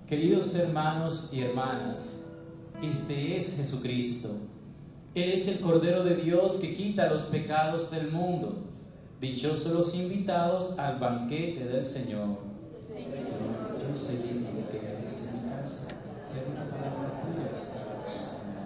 Queridos hermanos y hermanas, este es Jesucristo. Él es el Cordero de Dios que quita los pecados del mundo. Dichosos los invitados al banquete del Señor. Señor, yo soy digno de que hagas en mi casa, pero una palabra tuya bastará para sanar.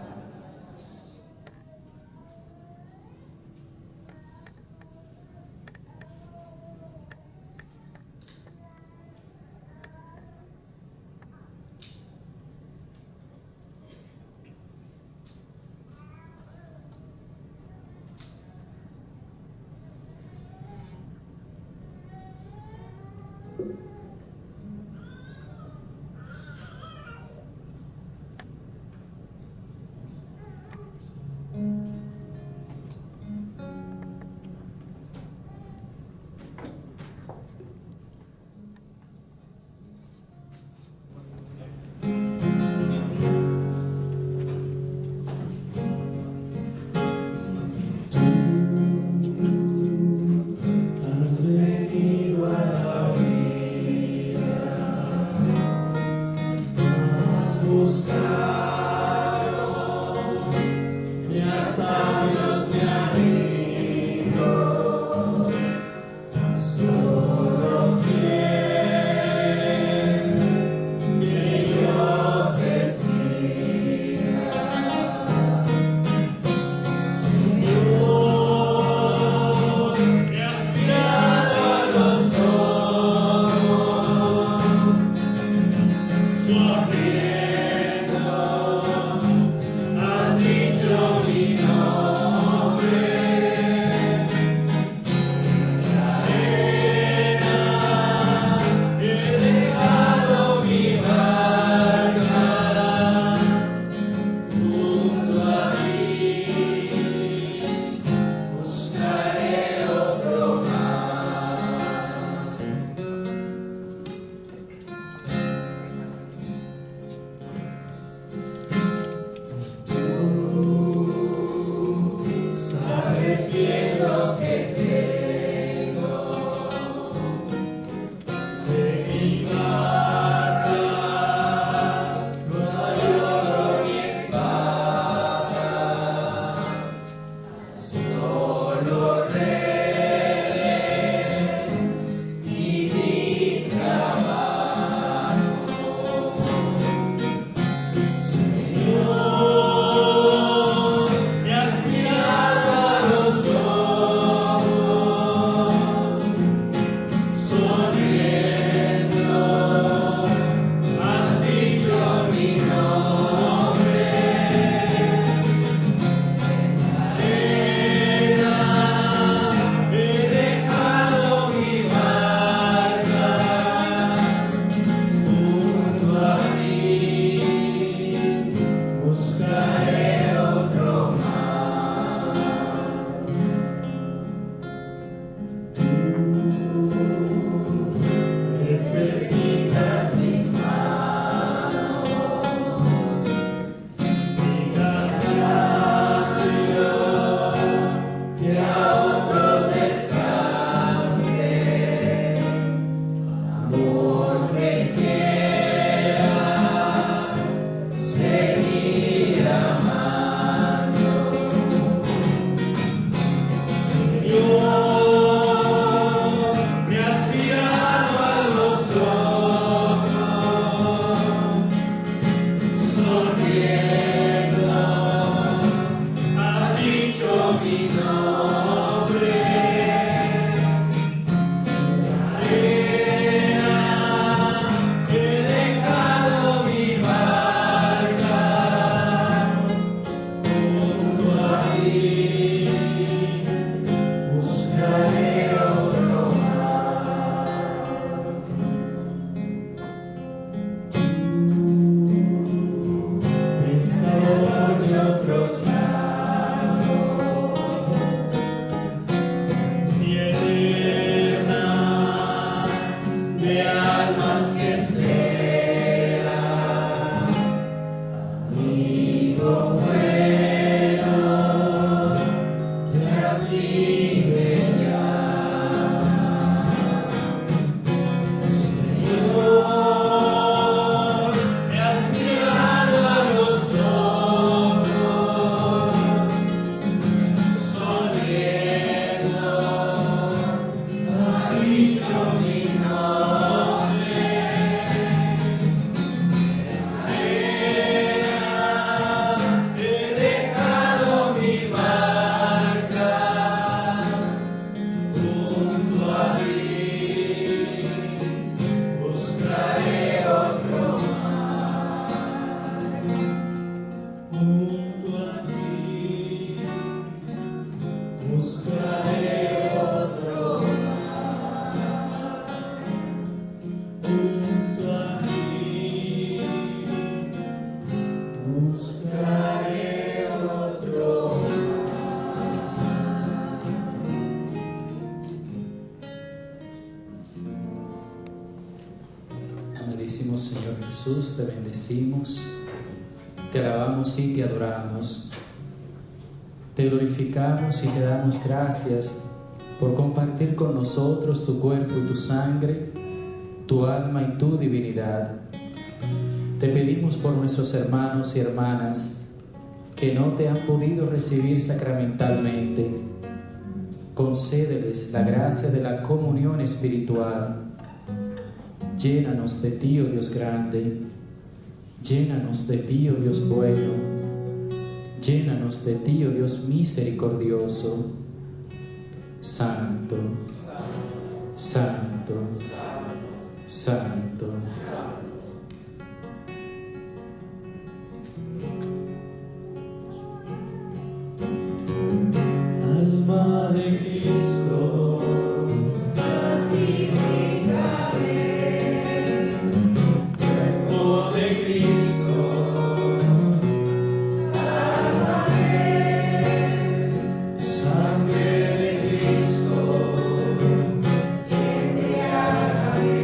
amadísimo Señor Jesús, te bendecimos, te alabamos y te adoramos, te glorificamos y te damos gracias por compartir con nosotros tu cuerpo y tu sangre, tu alma y tu divinidad. Te pedimos por nuestros hermanos y hermanas que no te han podido recibir sacramentalmente. Concédeles la gracia de la comunión espiritual. Llénanos de ti, oh Dios grande. Llénanos de ti, oh Dios bueno. Llénanos de ti, oh Dios misericordioso. Santo, santo, santo. Alma de Cristo, santificaré. Cuerpo de Cristo, sálvame. Sangre de Cristo, embriagaré.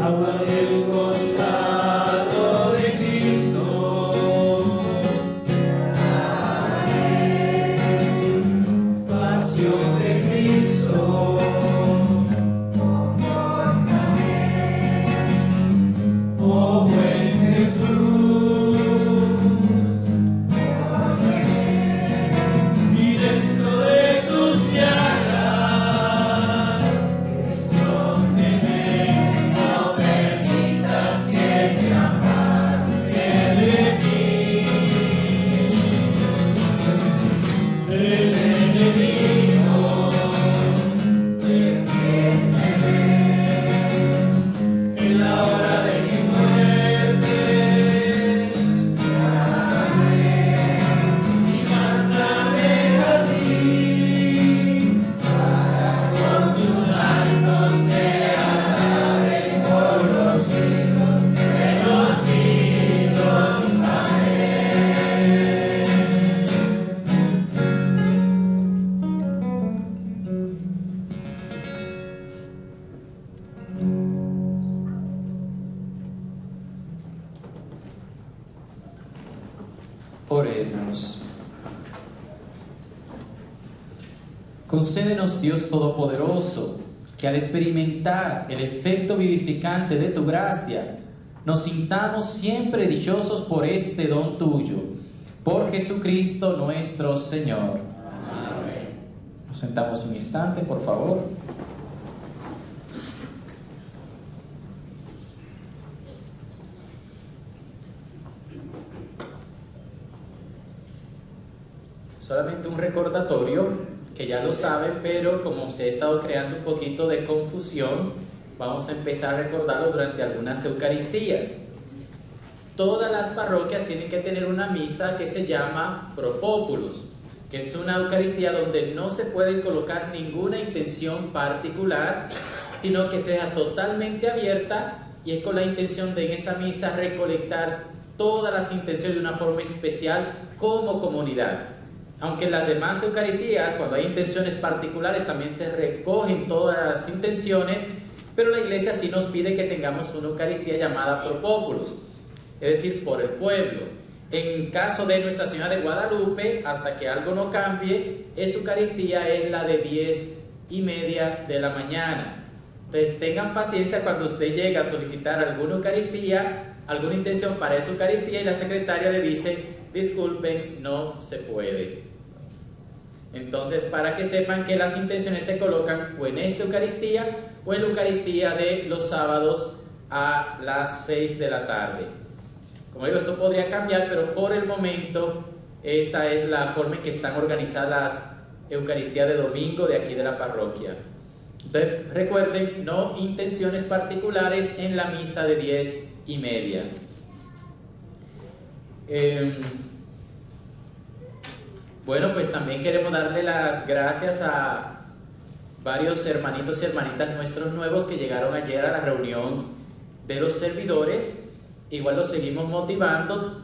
Agua del costado de Cristo, pasión de Cristo, confórtame, oh buen Jesús, y dentro de tus llagas, escóndeme, no permitas que me aparte de ti. El enemigo, defiéndeme en la hora de mi muerte. Llámame y mándame a ti, para con tus santos te alaben por los siglos de los siglos. Amén. Oremos. Concédenos, Dios Todopoderoso, que al experimentar el efecto vivificante de tu gracia, nos sintamos siempre dichosos por este don tuyo. Por Jesucristo nuestro Señor. Amén. Nos sentamos un instante, por favor. Solamente un recordatorio, que ya lo saben, pero como se ha estado creando un poquito de confusión, vamos a empezar a recordarlo durante algunas Eucaristías. Todas las parroquias tienen que tener una misa que se llama Pro Populus, que es una Eucaristía donde no se puede colocar ninguna intención particular, sino que sea totalmente abierta, y es con la intención de en esa misa recolectar todas las intenciones de una forma especial como comunidad. Aunque en las demás Eucaristías, cuando hay intenciones particulares, también se recogen todas las intenciones, pero la Iglesia sí nos pide que tengamos una Eucaristía llamada Pro Populus, es decir, por el pueblo. En caso de Nuestra Señora de Guadalupe, hasta que algo no cambie, esa Eucaristía es la de 10:30 de la mañana. Entonces tengan paciencia cuando usted llega a solicitar alguna Eucaristía, alguna intención para esa Eucaristía, y la secretaria le dice: disculpen, no se puede. Entonces, para que sepan que las intenciones se colocan o en esta Eucaristía o en la Eucaristía de los sábados a las 6 de la tarde. Como digo, esto podría cambiar, pero por el momento esa es la forma en que están organizadas las Eucaristías de domingo de aquí de la parroquia. Entonces, recuerden, no intenciones particulares en la misa de 10:30. Bueno, pues también queremos darle las gracias a varios hermanitos y hermanitas nuestros nuevos que llegaron ayer a la reunión de los servidores. Igual los seguimos motivando.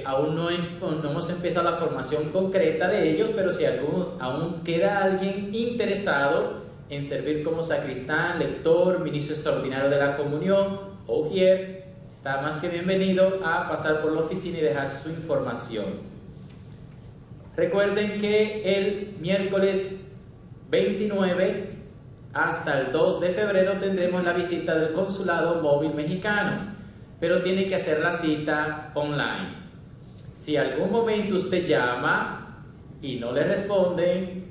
Aún no hemos empezado la formación concreta de ellos, pero si aún queda alguien interesado, en servir como sacristán, lector, ministro extraordinario de la comunión o ujier, está más que bienvenido a pasar por la oficina y dejar su información. Recuerden que el miércoles 29 hasta el 2 de febrero tendremos la visita del Consulado Móvil Mexicano, pero tiene que hacer la cita online. Si algún momento usted llama y no le responden,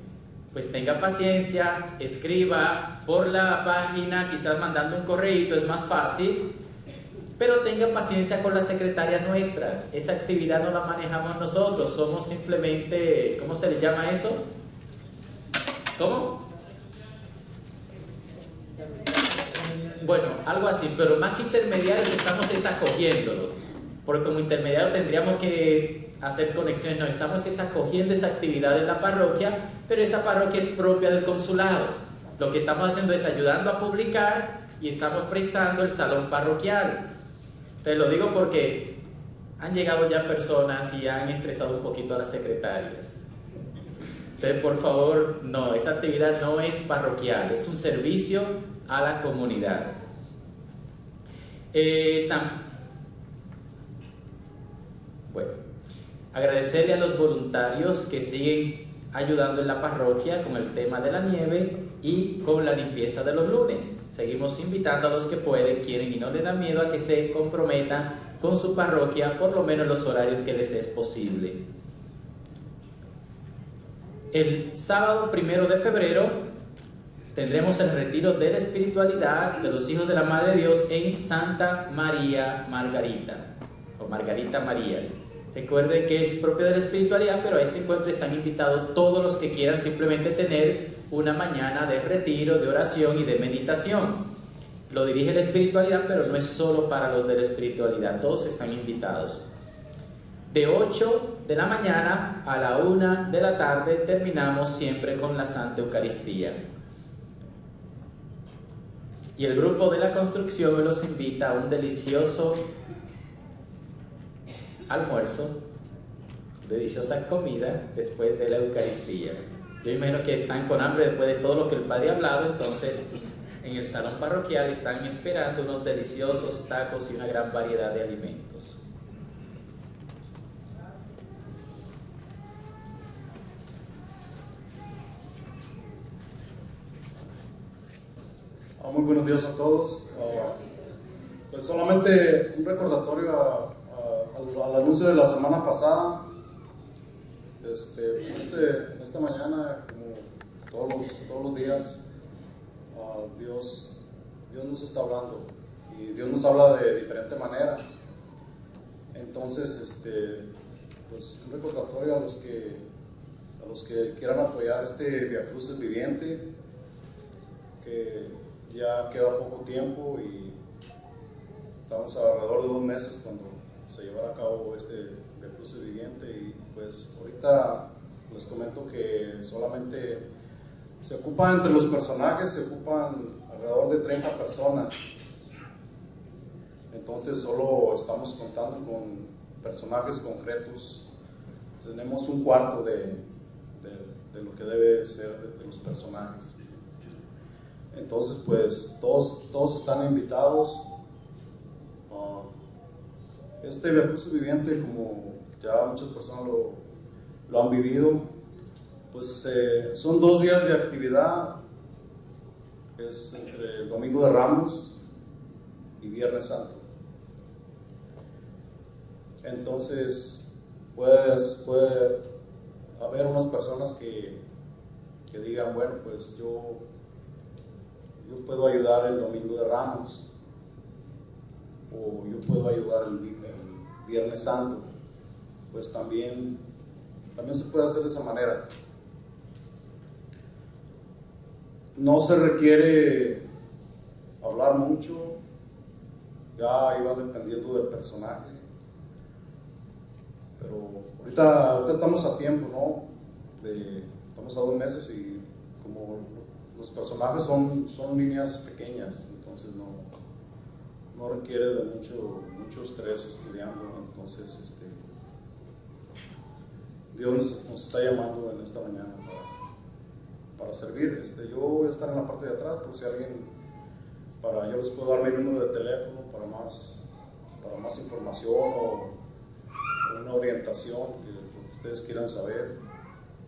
pues tenga paciencia, escriba por la página, quizás mandando un correíto es más fácil, pero tenga paciencia con las secretarias nuestras. Esa actividad no la manejamos nosotros, somos simplemente, ¿cómo se le llama eso? ¿Cómo? Bueno, algo así, pero más que intermediarios estamos acogiéndolo, porque como intermediario tendríamos que hacer conexiones, no, estamos acogiendo esa actividad en la parroquia, pero esa parroquia es propia del consulado. Lo que estamos haciendo es ayudando a publicar y estamos prestando el salón parroquial. Te lo digo porque han llegado ya personas y han estresado un poquito a las secretarias. Entonces, por favor, no, esa actividad no es parroquial, es un servicio a la comunidad. Bueno, agradecerle a los voluntarios que siguen ayudando en la parroquia con el tema de la nieve y con la limpieza de los lunes. Seguimos invitando a los que pueden, quieren y no les da miedo a que se comprometan con su parroquia, por lo menos en los horarios que les es posible. El sábado 1 de febrero tendremos el retiro de la espiritualidad de los hijos de la Madre de Dios en Santa María Margarita, o Margarita María. Recuerden que es propio de la espiritualidad, pero a este encuentro están invitados todos los que quieran simplemente tener una mañana de retiro, de oración y de meditación. Lo dirige la espiritualidad, pero no es solo para los de la espiritualidad, todos están invitados. De 8 de la mañana a la 1 de la tarde terminamos siempre con la Santa Eucaristía. Y el grupo de la construcción los invita a un delicioso almuerzo, deliciosa comida después de la Eucaristía. Yo imagino que están con hambre después de todo lo que el Padre ha hablado, entonces en el salón parroquial están esperando unos deliciosos tacos y una gran variedad de alimentos. Muy buenos días a todos. Pues solamente un recordatorio al anuncio de la semana pasada. Esta mañana, como todos los días, Dios nos está hablando y Dios nos habla de diferente manera. Entonces, pues un recordatorio a los que quieran apoyar este Via Crucis viviente, que ya queda poco tiempo y estamos alrededor de 2 meses cuando se llevará a cabo este Via Crucis viviente. Y pues ahorita les comento que solamente se ocupan entre los personajes, se ocupan alrededor de 30 personas. Entonces solo estamos contando con personajes concretos. Tenemos un cuarto de lo que debe ser de los personajes. Entonces, pues todos están invitados. Este Via Crucis viviente, como ya muchas personas lo han vivido, pues son 2 días de actividad. Es entre el Domingo de Ramos y Viernes Santo. Entonces, pues puede haber unas personas que digan, bueno, pues yo puedo ayudar el Domingo de Ramos, o yo puedo ayudar el Viernes Santo. Pues también se puede hacer de esa manera. No se requiere hablar mucho, ya iba dependiendo del personaje, pero ahorita estamos a tiempo, ¿no? Estamos a 2 meses y como los personajes son líneas pequeñas, entonces no requiere de mucho estrés estudiando. Entonces Dios nos está llamando en esta mañana servir. Yo voy a estar en la parte de atrás por si alguien, yo les puedo dar mi número de teléfono para más información o una orientación que ustedes quieran saber.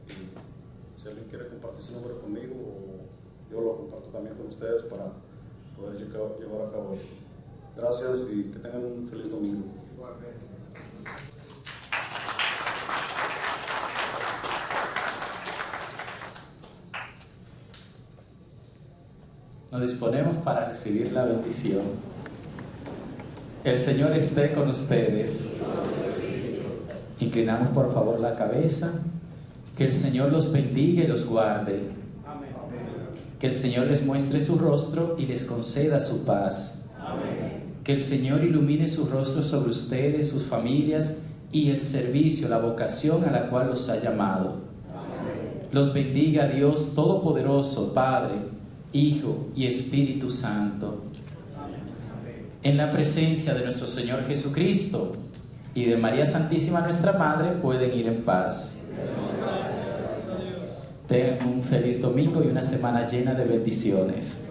Y si alguien quiere compartir su número conmigo, yo lo comparto también con ustedes para poder llevar a cabo esto. Gracias y que tengan un feliz domingo. Nos disponemos para recibir la bendición. El Señor esté con ustedes. Inclinamos por favor la cabeza. Que el Señor los bendiga y los guarde. Que el Señor les muestre su rostro y les conceda su paz. Que el Señor ilumine su rostro sobre ustedes, sus familias y el servicio, la vocación a la cual los ha llamado. Los bendiga Dios Todopoderoso, Padre, Hijo y Espíritu Santo. En la presencia de nuestro Señor Jesucristo y de María Santísima nuestra Madre pueden ir en paz. Tengan un feliz domingo y una semana llena de bendiciones.